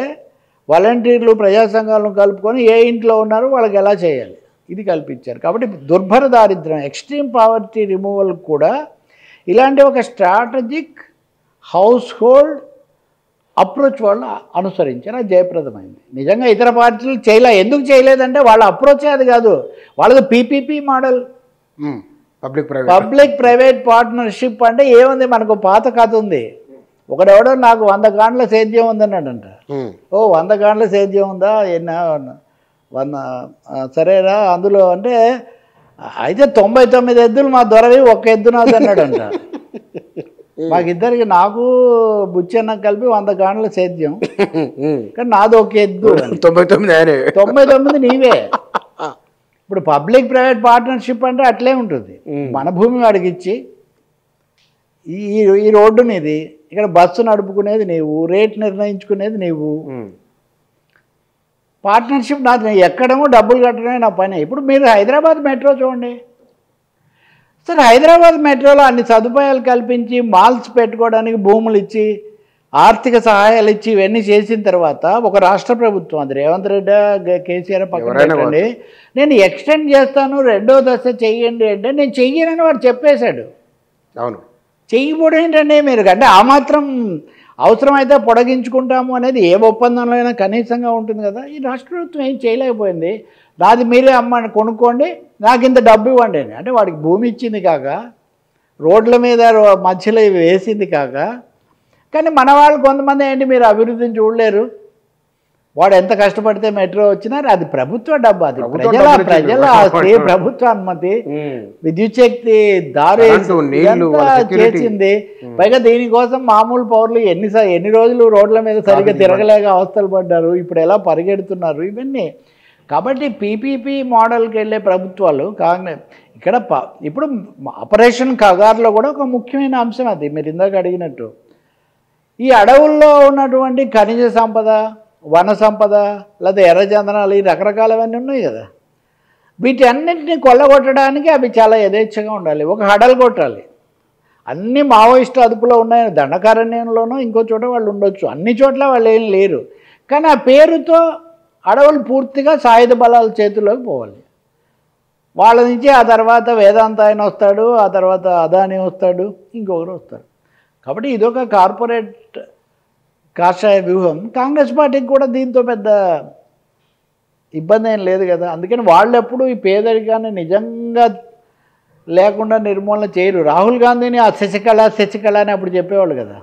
వాలంటీర్లు, ప్రజా సంఘాలను కలుపుకొని ఏ ఇంట్లో ఉన్నారో వాళ్ళకి ఎలా చేయాలి ఇది కల్పించారు. కాబట్టి దుర్భర దారిద్ర్యం, ఎక్స్ట్రీమ్ పావర్టీ రిమూవల్ కూడా ఇలాంటి ఒక స్ట్రాటజిక్ హౌస్ హోల్డ్ అప్రోచ్ వాళ్ళు అనుసరించారు. అది జయప్రదమైంది. నిజంగా ఇతర పార్టీలు ఎందుకు చేయలేదంటే వాళ్ళ అప్రోచే అది కాదు, వాళ్ళది PPP model, public private partnership. అంటే ఏముంది, మనకు పాత కథ ఉంది. ఒకడెవడో నాకు 100 గాండ్ల సేద్యం ఉందన్నాడంట. ఓ 100 గాండ్ల సేద్యం ఉందా, 100 సరేరా, అందులో అంటే అయితే 99 ఎద్దులు మా దొరవి, 1 ఎద్దు నాది అన్నాడంట. మాకిద్దరికి, నాకు బుచ్చన్న కలిపి 100 గాండ్ల సేద్యం, కానీ నాది 1 ఎద్దు, 99 నీవే. ఇప్పుడు పబ్లిక్ ప్రైవేట్ పార్ట్నర్షిప్ అంటే అట్లే ఉంటుంది. మన భూమి వాడికి ఇచ్చి ఈ రోడ్డు నీది, ఇక్కడ బస్సు నడుపుకునేది నీవు, రేట్ నిర్ణయించుకునేది నీవు, పార్ట్నర్షిప్ నాది, ఎక్కడమో డబ్బులు కట్టడమే నా పని. ఇప్పుడు మీరు హైదరాబాద్ మెట్రో చూడండి, సరే హైదరాబాద్ మెట్రోలో అన్ని సదుపాయాలు కల్పించి మాల్స్ పెట్టుకోవడానికి భూములు ఇచ్చి ఆర్థిక సహాయాలు ఇచ్చి ఇవన్నీ చేసిన తర్వాత ఒక రాష్ట్ర ప్రభుత్వం, అది రేవంత్ రెడ్డి, కేసీఆర్ పక్కన పెట్టండి, నేను ఎక్స్టెండ్ చేస్తాను, 2వ దశ చెయ్యండి అంటే నేను చెయ్యనని వాడు చెప్పేశాడు. అవును, చెయ్యకూడదు ఏంటంటే మీరు, అంటే ఆ మాత్రం అవసరమైతే పొడిగించుకుంటాము అనేది ఏ ఒప్పందంలో అయినా కనీసంగా ఉంటుంది కదా. ఈ రాష్ట్ర ప్రభుత్వం ఏం చేయలేకపోయింది. నాది మీరే అమ్మని కొనుక్కోండి, నాకు ఇంత డబ్బు ఇవ్వండి అని. అంటే వాడికి భూమి ఇచ్చింది కాక, రోడ్ల మీద మధ్యలో ఇవి వేసింది కాక, కానీ మన వాళ్ళు కొంతమంది ఏంటి మీరు అభివృద్ధిని చూడలేరు, వాడు ఎంత కష్టపడితే మెట్రో వచ్చినారు, అది ప్రభుత్వ డబ్బు, అది ప్రజల ఆస్తి, ప్రభుత్వ అనుమతి, విద్యుత్ శక్తి దారు చేసింది. పైగా దీనికోసం మామూలు పౌరులు ఎన్ని రోజులు రోడ్ల మీద సరిగ్గా తిరగలేక అవస్థలు పడ్డారు, ఇప్పుడు ఎలా పరిగెడుతున్నారు ఇవన్నీ. కాబట్టి పీపీపీ మోడల్కి వెళ్ళే ప్రభుత్వాలు కాంగ్రెస్ ఇక్కడ ఇప్పుడు ఆపరేషన్ కగార్లో కూడా ఒక ముఖ్యమైన అంశం అది మీరు ఇందాక అడిగినట్టు. ఈ అడవుల్లో ఉన్నటువంటి ఖనిజ సంపద, వన సంపద, లేదా ఎర్రచందనాలు, ఈ రకరకాలవన్నీ ఉన్నాయి కదా, వీటి అన్నింటినీ కొల్లగొట్టడానికి అవి చాలా యథేచ్ఛగా ఉండాలి. ఒక హడలు కొట్టాలి. అన్ని మావోయిస్టు అదుపులో ఉన్నాయి, దండకారణ్యంలోనూ ఇంకో చోట వాళ్ళు ఉండొచ్చు, అన్ని చోట్ల వాళ్ళు ఏం లేరు. కానీ ఆ పేరుతో అడవులు పూర్తిగా సాయుధ బలాల చేతుల్లోకి పోవాలి. వాళ్ళ నుంచి ఆ తర్వాత వేదాంత ఆయన వస్తాడు, ఆ తర్వాత అదాని వస్తాడు, ఇంకొకరు వస్తారు. కాబట్టి ఇదొక కార్పొరేట్ కాషాయ వ్యూహం. కాంగ్రెస్ పార్టీకి కూడా దీంతో పెద్ద ఇబ్బంది ఏం లేదు కదా. అందుకని వాళ్ళు ఎప్పుడు ఈ పేదరికాన్ని నిజంగా లేకుండా నిర్మూలన చేయరు. రాహుల్ గాంధీని ఆ శశికళ అని అప్పుడు చెప్పేవాళ్ళు కదా,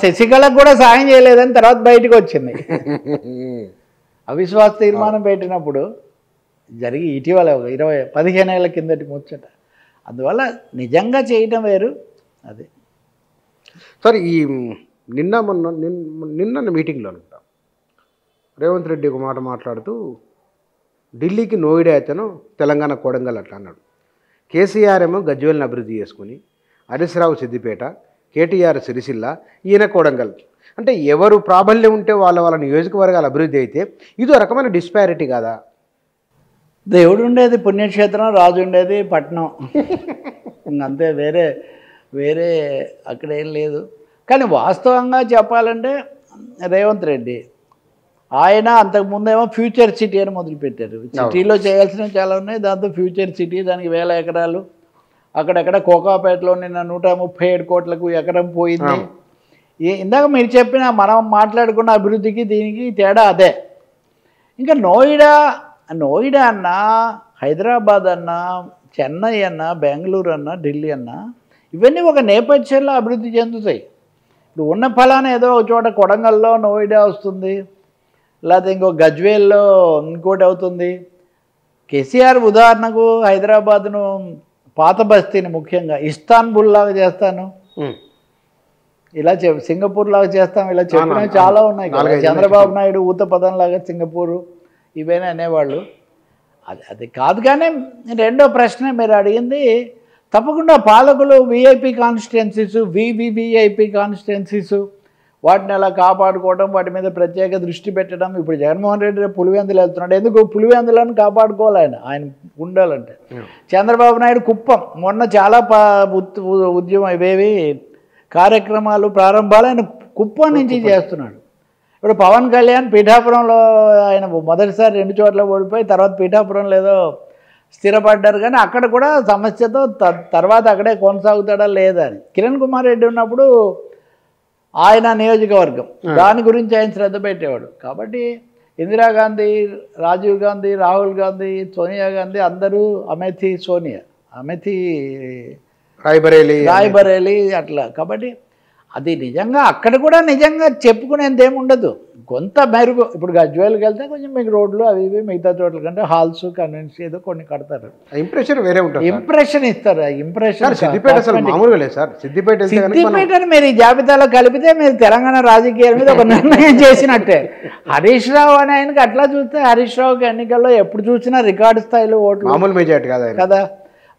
శశికళకు కూడా సాయం చేయలేదని తర్వాత బయటకు వచ్చింది. అవిశ్వాస తీర్మానం పెట్టినప్పుడు ఇటీవల 15 ఏళ్ల కిందటి ముచ్చట. అందువల్ల నిజంగా చేయటం వేరు. అది సార్ ఈ నిన్న మీటింగ్లో అనుకుంటా రేవంత్ రెడ్డి ఒక మాట మాట్లాడుతూ ఢిల్లీకి నోయిడా అయితేనో తెలంగాణ కొడంగల్ అట్లా అన్నాడు. కేసీఆర్ ఏమో గజ్వేల్ని అభివృద్ధి చేసుకుని, హరీష్ రావు సిద్దిపేట, కేటీఆర్ సిరిసిల్ల, ఈయన కొడంగల్. అంటే ఎవరు ప్రాబల్యం ఉంటే వాళ్ళ నియోజకవర్గాల అభివృద్ధి అయితే ఇదో రకమైన డిస్పారిటీ కాదా? దేవుడు ఉండేది పుణ్యక్షేత్రం, రాజు ఉండేది పట్నం, ఇంకంతే, వేరే అక్కడ ఏం లేదు. కానీ వాస్తవంగా చెప్పాలంటే రేవంత్ రెడ్డి ఆయన అంతకుముందేమో ఫ్యూచర్ సిటీ అని మొదలుపెట్టారు. సిటీలో చేయాల్సినవి చాలా ఉన్నాయి, దాంతో ఫ్యూచర్ సిటీ, దానికి 1000 ఎకరాలు. అక్కడెక్కడ కోకాపేటలో నిన్న 137 కోట్లకు ఎకరం పోయింది. ఇందాక మీరు చెప్పిన మనం మాట్లాడుకున్న అభివృద్ధికి దీనికి తేడా అదే. ఇంకా నోయిడా అన్నా, హైదరాబాద్ అన్నా, చెన్నై అన్నా, బెంగళూరు అన్నా, ఢిల్లీ అన్నా, ఇవన్నీ ఒక నేపథ్యంలో అభివృద్ధి చెందుతాయి. ఇప్పుడు ఉన్న ఫలానా ఏదో ఒక చోట కొడంగల్లో నోయిడా వస్తుంది, లేకపోతే ఇంకో గజ్వేల్లో ఇంకోటి అవుతుంది. కేసీఆర్ ఉదాహరణకు హైదరాబాద్ను, పాత బస్తీని ముఖ్యంగా ఇస్తాన్బుల్ లాగా చేస్తాను, ఇలా సింగపూర్ లాగా చేస్తాం, ఇలా చెప్పినవి చాలా ఉన్నాయి కదా. చంద్రబాబు నాయుడు ఊత పదంలాగా సింగపూరు ఇవన్నీ అనేవాళ్ళు. అది కాదు. కానీ రెండో ప్రశ్న మీరు అడిగింది, తప్పకుండా పాలకులు విఐపి కాన్స్టిట్యున్సీస్, వివిఐపి కాన్స్టిట్యున్సీస్, వాటిని అలా కాపాడుకోవడం, వాటి మీద ప్రత్యేక దృష్టి పెట్టడం. ఇప్పుడు జగన్మోహన్ రెడ్డి పులివెందులు వెళ్తున్నాడు, ఎందుకు పులివెందులను కాపాడుకోవాలి ఆయన ఉండాలంటే. చంద్రబాబు నాయుడు కుప్పం, మొన్న చాలా ఉద్యమం ఇవేవి కార్యక్రమాలు ప్రారంభాలు ఆయన కుప్పం నుంచి చేస్తున్నాడు. ఇప్పుడు పవన్ కళ్యాణ్ పిఠాపురంలో ఆయన మొదటిసారి 2 చోట్ల ఓడిపోయి తర్వాత పిఠాపురంలో ఏదో స్థిరపడ్డారు, కానీ అక్కడ కూడా సమస్యతో తర్వాత అక్కడే కొనసాగుతాడా లేదా అని. కిరణ్ కుమార్ రెడ్డి ఉన్నప్పుడు ఆయన నియోజకవర్గం, దాని గురించి ఆయన శ్రద్ధ పెట్టేవాడు. కాబట్టి ఇందిరాగాంధీ, రాజీవ్ గాంధీ, రాహుల్ గాంధీ, సోనియా గాంధీ అందరూ అమేథీ రాయ్బరేలీ అట్లా. కాబట్టి అది నిజంగా అక్కడ కూడా నిజంగా చెప్పుకునేది ఏముండదు. కొంత మెరుగు. ఇప్పుడు గజ్వేల్కి వెళ్తే కొంచెం మీకు రోడ్లు అవి ఇవి మిగతా చోట్ల కంటే హాల్స్, కన్వెన్షన్ ఏదో కొన్ని కడతారు, ఇంప్రెషన్ వేరే ఉంటుంది, ఇంప్రెషన్ ఇస్తారు. ఇంప్రెషన్ సిద్దిపేటని మీరు ఈ జాబితాలో కలిపితే మీరు తెలంగాణ రాజకీయాల మీద ఒక నిర్ణయం చేసినట్టే. హరీష్ రావు అని ఆయనకి అట్లా చూస్తే హరీష్ రావుకి ఎన్నికల్లో ఎప్పుడు చూసినా రికార్డు స్థాయిలో ఓట్లు, మామూలు మెజారిటీ కదా.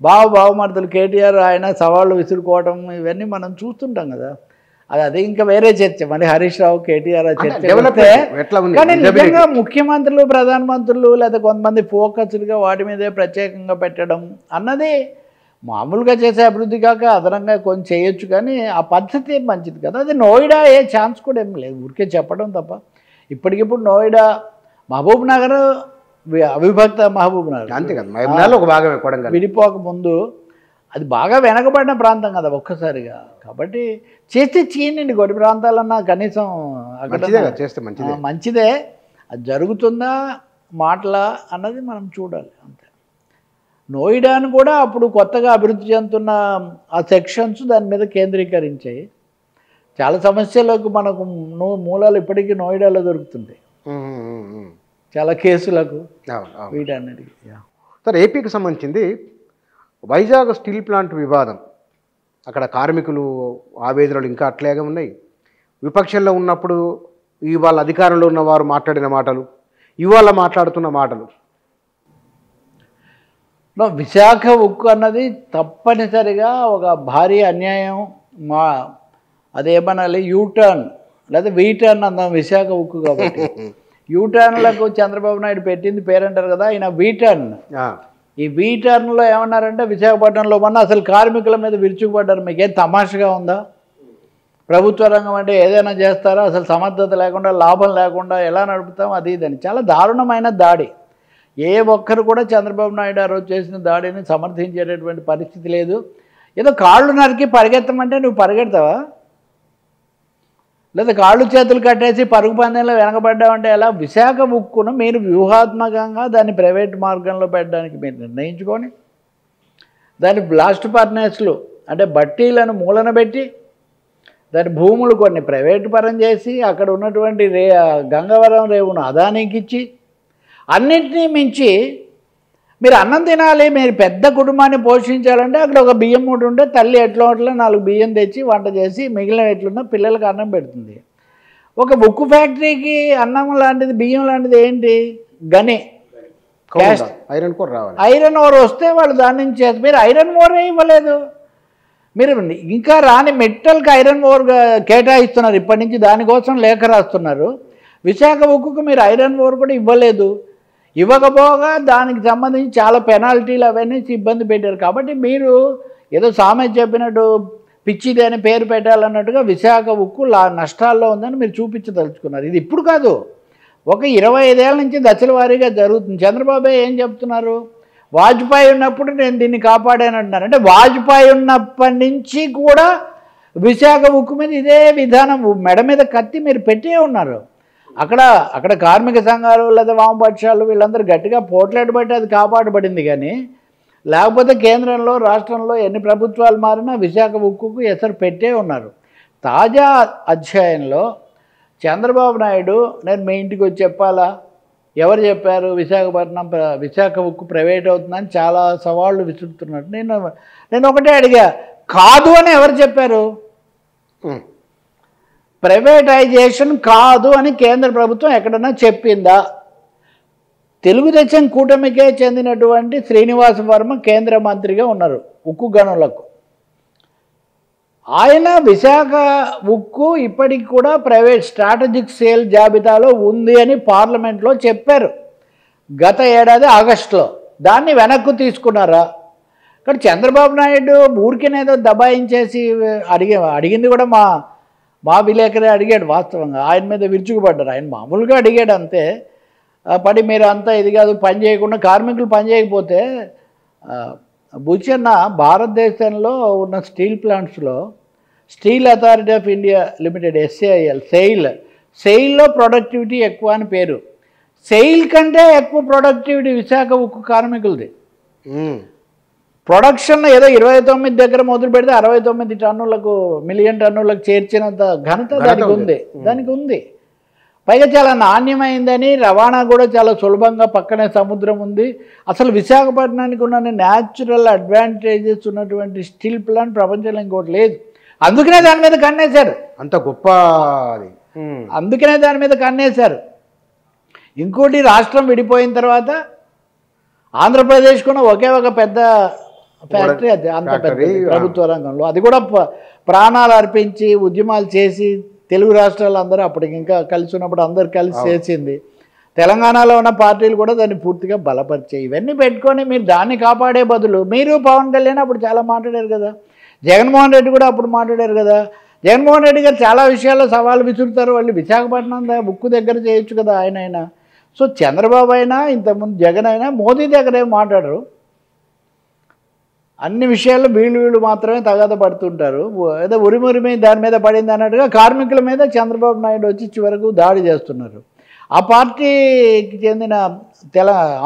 బావమరుదులు కేటీఆర్ ఆయన సవాళ్ళు విసురుకోవడం ఇవన్నీ మనం చూస్తుంటాం కదా. అది ఇంకా వేరే చర్చ. మళ్ళీ హరీష్ రావు, కేటీఆర్ చర్చ. కానీ నిజంగా ముఖ్యమంత్రులు, ప్రధానమంత్రులు లేదా కొంతమంది ఫోకస్డ్గా వాటి మీదే ప్రత్యేకంగా పెట్టడం అన్నది మామూలుగా చేసే అభివృద్ధి కాక అదనంగా కొంచెం చేయొచ్చు, కానీ ఆ పద్ధతి ఏం మంచిది కదా. అది నోయిడా ఏ ఛాన్స్ కూడా ఏం లేదు, ఊరికే చెప్పడం తప్ప. ఇప్పటికిప్పుడు నోయిడా, మహబూబ్ నగర్, అవిభక్త మహబూబ్ నగర్ అంతే కదా, ఒక భాగమే కొడంగల్. విడిపోక ముందు అది బాగా వెనకబడిన ప్రాంతం కదా ఒక్కసారిగా. కాబట్టి చేస్తే చేయండి, కొన్ని ప్రాంతాలన్నా కనీసం అక్కడ మంచిదే కదా, చేస్తే మంచిదే. మంచిదే. అది జరుగుతుందా మాటలా అన్నది మనం చూడాలి అంతే. నోయిడాను కూడా అప్పుడు కొత్తగా అభివృద్ధి చెందుతున్న ఆ సెక్షన్స్ దాని మీద కేంద్రీకరించాయి. చాలా సమస్యలకు మనకు మూలాలు ఇప్పటికీ నోయిడాలో దొరుకుతుంది, చాలా కేసులకు వీటన్నిటికీ. సార్, ఏపీకి సంబంధించింది వైజాగ్ స్టీల్ ప్లాంట్ వివాదం. అక్కడ కార్మికులు ఆవేదనలు ఇంకా అట్లాగే ఉన్నాయి. విపక్షంలో ఉన్నప్పుడు ఇవాళ అధికారంలో ఉన్నవారు మాట్లాడిన మాటలు, ఇవాళ మాట్లాడుతున్న మాటలు. విశాఖ ఉక్కు అన్నది తప్పనిసరిగా ఒక భారీ అన్యాయం. అదేమనాలి, యూటర్న్ లేదా వీటర్న్ అందాం విశాఖ ఉక్కు కాబట్టి. యూటర్న్లకు చంద్రబాబు నాయుడు పెట్టింది పేరంటారు కదా, ఆయన వీటర్న్. ఈ వీటర్న్లో ఏమన్నారంటే విశాఖపట్నంలో మొన్న అసలు కార్మికుల మీద విరుచుకుపడ్డారు. మీకేం తమాషగా ఉందా? ప్రభుత్వ రంగం అంటే ఏదైనా చేస్తారా, అసలు సమర్థత లేకుండా లాభం లేకుండా ఎలా నడుపుతాం, అది ఇదని చాలా దారుణమైన దాడి. ఏ ఒక్కరు కూడా చంద్రబాబు నాయుడు ఆ రోజు చేసిన దాడిని సమర్థించేటటువంటి పరిస్థితి లేదు. ఏదో కాళ్ళు నరికి పరిగెత్తమంటే నువ్వు పరిగెడతావా? లేదా కాళ్ళు చేతులు కట్టేసి పరుగు పందెంలో వెనకబడ్డామంటే ఎలా? విశాఖ ఉక్కును మీరు వ్యూహాత్మకంగా దాన్ని ప్రైవేట్ మార్గంలో పెట్టడానికి మీరు నిర్ణయించుకొని దాని బ్లాస్ట్ ఫర్నేస్లు అంటే బట్టీలను మూలన పెట్టి దాని భూములు కొన్ని ప్రైవేటు పరం చేసి అక్కడ ఉన్నటువంటి గంగవరం రేవును అదానికి ఇచ్చి అన్నింటినీ మించి మీరు అన్నం తినాలి, మీరు పెద్ద కుటుంబాన్ని పోషించాలంటే అక్కడ ఒక బియ్యం మూట ఉంటే తల్లి ఎట్లా 4 బియ్యం తెచ్చి వంట చేసి మిగిలిన ఎట్లున్నా పిల్లలకు అన్నం పెడుతుంది. ఒక ఉక్కు ఫ్యాక్టరీకి అన్నం లాంటిది బియ్యం లాంటిది ఏంటి? గని, ఐరన్ కోర్ రావాలి. ఐరన్ ఓర్ వస్తే వాళ్ళు దాని నుంచి చేస్తారు. మీరు ఐరన్ ఓరే ఇవ్వలేదు. మీరు ఇంకా రాని మెటల్కి ఐరన్ ఓర్ కేటాయిస్తున్నారు ఇప్పటి నుంచి, దానికోసం లేఖ రాస్తున్నారు. విశాఖ ఉక్కుకు మీరు ఐరన్ ఓర్ కూడా ఇవ్వలేదు. ఇవ్వకపోగా దానికి సంబంధించి చాలా పెనాల్టీలు అవన్నీ ఇబ్బంది పెట్టారు. కాబట్టి మీరు ఏదో సామెత చెప్పినట్టు పిచ్చిది అని పేరు పెట్టాలన్నట్టుగా విశాఖ ఉక్కు నష్టాల్లో ఉందని మీరు చూపించదలుచుకున్నారు. ఇది ఇప్పుడు కాదు, ఒక 25 ఏళ్ళ నుంచి దశల వారీగా జరుగుతుంది. చంద్రబాబు ఏం చెప్తున్నారు? వాజ్పేయి ఉన్నప్పుడు నేను దీన్ని కాపాడాను అంటున్నారు. అంటే వాజ్పేయి ఉన్నప్పటి నుంచి కూడా విశాఖ ఉక్కు మీద ఇదే విధానం, మెడ మీద కత్తి మీరు పెట్టే ఉన్నారు. అక్కడ కార్మిక సంఘాలు లేదా వామపక్షాలు వీళ్ళందరూ గట్టిగా పోట్లాడి బట్టి అది కాపాడబడింది. కానీ లేకపోతే కేంద్రంలో రాష్ట్రంలో ఎన్ని ప్రభుత్వాలు మారినా విశాఖ ఉక్కుకు ఎసరు పెట్టే ఉన్నారు. తాజా అధ్యాయంలో చంద్రబాబు నాయుడు నేను మీ ఇంటికి వచ్చి చెప్పాలా, ఎవరు చెప్పారు విశాఖ ఉక్కు ప్రైవేట్ అవుతుందని చాలా సవాళ్ళు విసురుతున్నట్టు. నేను ఒకటే అడిగా, కాదు అని ఎవరు చెప్పారు? ప్రైవేటైజేషన్ కాదు అని కేంద్ర ప్రభుత్వం ఎక్కడన్నా చెప్పిందా? తెలుగుదేశం కూటమికే చెందినటువంటి శ్రీనివాస వర్మ కేంద్ర మంత్రిగా ఉన్నారు ఉక్కు గనులకు. ఆయన విశాఖ ఉక్కు ఇప్పటికి కూడా ప్రైవేట్ స్ట్రాటజిక్ సేల్ జాబితాలో ఉంది అని పార్లమెంట్లో చెప్పారు గత ఏడాది ఆగస్టులో. దాన్ని వెనక్కు తీసుకున్నారా? కానీ చంద్రబాబు నాయుడు ఊరికేనేదో దబాయించేసి అడిగింది కూడా మా విలేకరే అడిగాడు. వాస్తవంగా ఆయన మీద విరుచుకుపడ్డారు. ఆయన మామూలుగా అడిగాడు అంతే. పడి మీరు అంతా ఇది కాదు, పని చేయకుండా కార్మికులు పని చేయకపోతే బుచ్చన్న భారతదేశంలో ఉన్న స్టీల్ ప్లాంట్స్లో steel authority of India limited SAIL సెయిల్లో ప్రొడక్టివిటీ ఎక్కువ అని పేరు. సెయిల్ కంటే ఎక్కువ ప్రొడక్టివిటీ విశాఖ ఉక్కు కార్మికులది. ప్రొడక్షన్ ఏదో 29 దగ్గర మొదలు పెడితే 69 మిలియన్ టన్నులకు చేర్చినంత ఘనత దానికి ఉంది. పైగా చాలా నాణ్యమైందని, రవాణా కూడా చాలా సులభంగా, పక్కనే సముద్రం ఉంది. అసలు విశాఖపట్నానికి ఉన్న న్యాచురల్ అడ్వాంటేజెస్ ఉన్నటువంటి స్టీల్ ప్లాంట్ ప్రపంచంలో ఇంకోటి లేదు. అందుకనే దాని మీద కన్నేశారు. అంత గొప్ప అందుకనే దాని మీద కన్నేశారు. ఇంకోటి, రాష్ట్రం విడిపోయిన తర్వాత ఆంధ్రప్రదేశ్ కూడా ఒకే ఒక పెద్ద ఫ్యాక్టరీ, అది అంత పెద్ద ప్రభుత్వ రంగంలో, అది కూడా ప్రాణాలు అర్పించి ఉద్యమాలు చేసి తెలుగు రాష్ట్రాలు అందరూ అప్పటికి ఇంకా కలిసి ఉన్నప్పుడు అందరు కలిసి చేసింది. తెలంగాణలో ఉన్న పార్టీలు కూడా దాన్ని పూర్తిగా బలపరిచాయి. ఇవన్నీ పెట్టుకొని మీరు దాన్ని కాపాడే బదులు మీరు పవన్ కళ్యాణ్ అప్పుడు చాలా మాట్లాడారు కదా, జగన్మోహన్ రెడ్డి కూడా అప్పుడు మాట్లాడారు కదా. జగన్మోహన్ రెడ్డి గారు చాలా విషయాల్లో సవాలు విసురుతారు. వాళ్ళు విశాఖపట్నం ఉక్కు దగ్గర చేయొచ్చు కదా ఆయన. సో చంద్రబాబు అయినా, ఇంతకుముందు జగన్ అయినా, మోదీ దగ్గర ఏం మాట్లాడరు. అన్ని విషయాల్లో వీళ్ళు మాత్రమే తగాద పడుతుంటారు. ఏదో ఉరిమురిమి దాని మీద పడింది అన్నట్టుగా కార్మికుల మీద చంద్రబాబు నాయుడు వచ్చి చివరకు దాడి చేస్తున్నారు. ఆ పార్టీకి చెందిన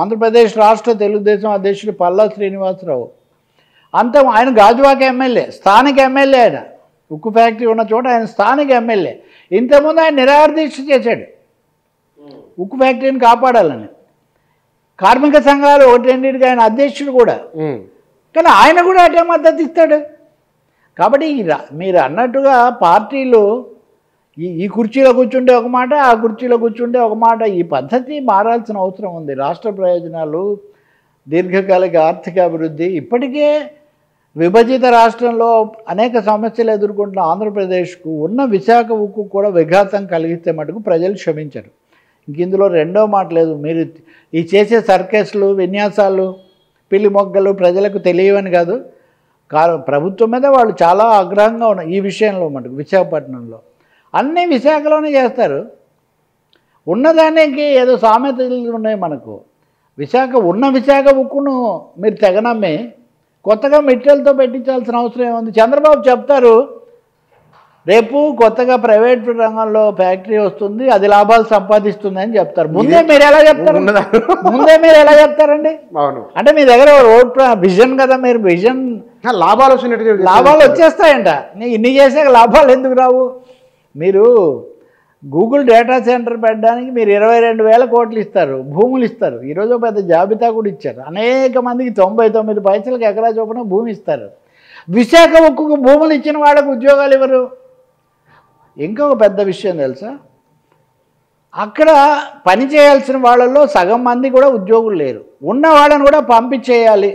ఆంధ్రప్రదేశ్ రాష్ట్ర తెలుగుదేశం అధ్యక్షుడు పల్లా శ్రీనివాసరావు అంతా ఆయన గాజువాక ఎమ్మెల్యే, స్థానిక ఎమ్మెల్యే. ఆయన ఉక్కు ఫ్యాక్టరీ ఉన్న చోట ఆయన స్థానిక ఎమ్మెల్యే. ఇంతకుముందు ఆయన నిరాహార దీక్ష చేశాడు ఉక్కు ఫ్యాక్టరీని కాపాడాలని. కార్మిక సంఘాలు ఒకటెంటికి ఆయన అధ్యక్షుడు కూడా, కానీ ఆయన కూడా అటే మద్దతు ఇస్తాడు. కాబట్టి మీరు అన్నట్టుగా పార్టీలు ఈ కుర్చీలో కూర్చుంటే ఒక మాట, ఆ కుర్చీలో కూర్చుంటే ఒక మాట. ఈ పద్ధతి మారాల్సిన అవసరం ఉంది. రాష్ట్ర ప్రయోజనాలు, దీర్ఘకాలిక ఆర్థిక అభివృద్ధి, ఇప్పటికే విభజిత రాష్ట్రంలో అనేక సమస్యలు ఎదుర్కొంటున్న ఆంధ్రప్రదేశ్కు ఉన్న విశాఖ ఉక్కు కూడా విఘాతం కలిగిస్తే మటుకు ప్రజలు క్షమించరు. ఇంక ఇందులో రెండో మాట లేదు. మీరు ఈ చేసే సర్కస్లు, విన్యాసాలు, పిల్లి మొగ్గలు ప్రజలకు తెలియవని కాదు, ప్రభుత్వం మీద వాళ్ళు చాలా ఆగ్రహంగా ఉన్నారు ఈ విషయంలో. మటుకు విశాఖపట్నంలో అన్నీ విశాఖలోనే చేస్తారు. ఉన్నదానికి ఏదో సామెతలు ఉన్నాయి మనకు. విశాఖ ఉక్కును మీరు తెగనమ్మి కొత్తగా మెటీరియల్తో పెట్టించాల్సిన అవసరం ఏముంది? చంద్రబాబు చెప్తారు రేపు కొత్తగా ప్రైవేట్ రంగంలో ఫ్యాక్టరీ వస్తుంది, అది లాభాలు సంపాదిస్తుంది అని చెప్తారు. ముందే మీరు ఎలా చెప్తారండి? అంటే మీ దగ్గర రోడ్ విజన్ కదా, మీరు విజన్ లాభాలు వచ్చేస్తాయంట. ఇన్ని చేసాక లాభాలు ఎందుకు రావు? మీరు గూగుల్ డేటా సెంటర్ పెట్టడానికి మీరు 22,000 కోట్లు ఇస్తారు, భూములు ఇస్తారు. ఈరోజు పెద్ద జాబితా కూడా ఇచ్చారు. అనేక మందికి 99 పైసలకు ఎకరా చొప్పున భూమి ఇస్తారు. విశాఖ ఉక్కుకు భూములు ఇచ్చిన వాళ్ళకు ఉద్యోగాలు ఇవ్వరు. ఇంకొక పెద్ద విషయం తెలుసా, అక్కడ పని చేయాల్సిన వాళ్ళల్లో సగం మంది కూడా ఉద్యోగులు లేరు. ఉన్న వాళ్ళని కూడా పంపించేయాలి.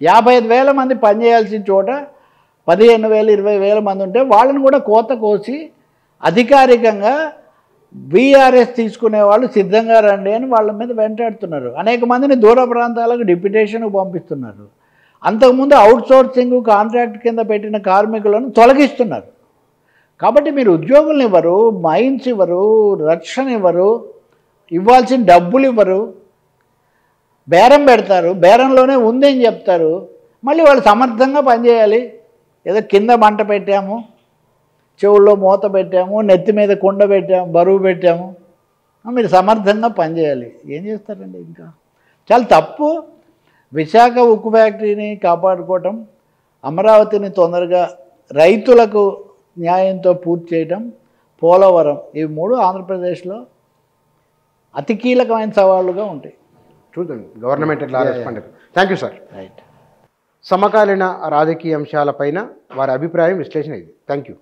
55,000 మంది పనిచేయాల్సిన చోట 15,000, 20,000 మంది ఉంటే వాళ్ళని కూడా కోత కోసి అధికారికంగా బీఆర్ఎస్ తీసుకునే వాళ్ళు సిద్ధంగా రండి అని వాళ్ళ మీద వెంటాడుతున్నారు. అనేక మందిని దూర ప్రాంతాలకు డిప్యుటేషన్కు పంపిస్తున్నారు. అంతకుముందు అవుట్సోర్సింగ్ కాంట్రాక్ట్ కింద పెట్టిన కార్మికులను తొలగిస్తున్నారు. కాబట్టి మీరు ఉద్యోగులను ఇవ్వరు, మైన్స్ ఇవ్వరు, రక్షణ ఇవ్వరు, ఇవ్వాల్సిన డబ్బులు ఇవ్వరు, బేరం పెడతారు, బేరంలోనే ఉందని చెప్తారు. మళ్ళీ వాళ్ళు సమర్థంగా పనిచేయాలి. ఏదో కింద మంట పెట్టాము, చెవుల్లో మూత పెట్టాము, నెత్తి మీద కుండ పెట్టాము, బరువు పెట్టాము, మీరు సమర్థంగా పనిచేయాలి. ఏం చేస్తారండి? ఇంకా చాలా తప్పు. విశాఖ ఉక్కు ఫ్యాక్టరీని కాపాడుకోవటం, అమరావతిని తొందరగా రైతులకు న్యాయంతో పూర్తి చేయటం, పోలవరం, ఇవి 3 ఆంధ్రప్రదేశ్లో అతి కీలకమైన సవాళ్ళుగా ఉంటాయి. చూద్దాం గవర్నమెంట్ ఎట్లా respond. Thank you sir. Right. సమకాలీన రాజకీయ అంశాలపైన వారి అభిప్రాయం, విశ్లేషణ ఇది. Thank you.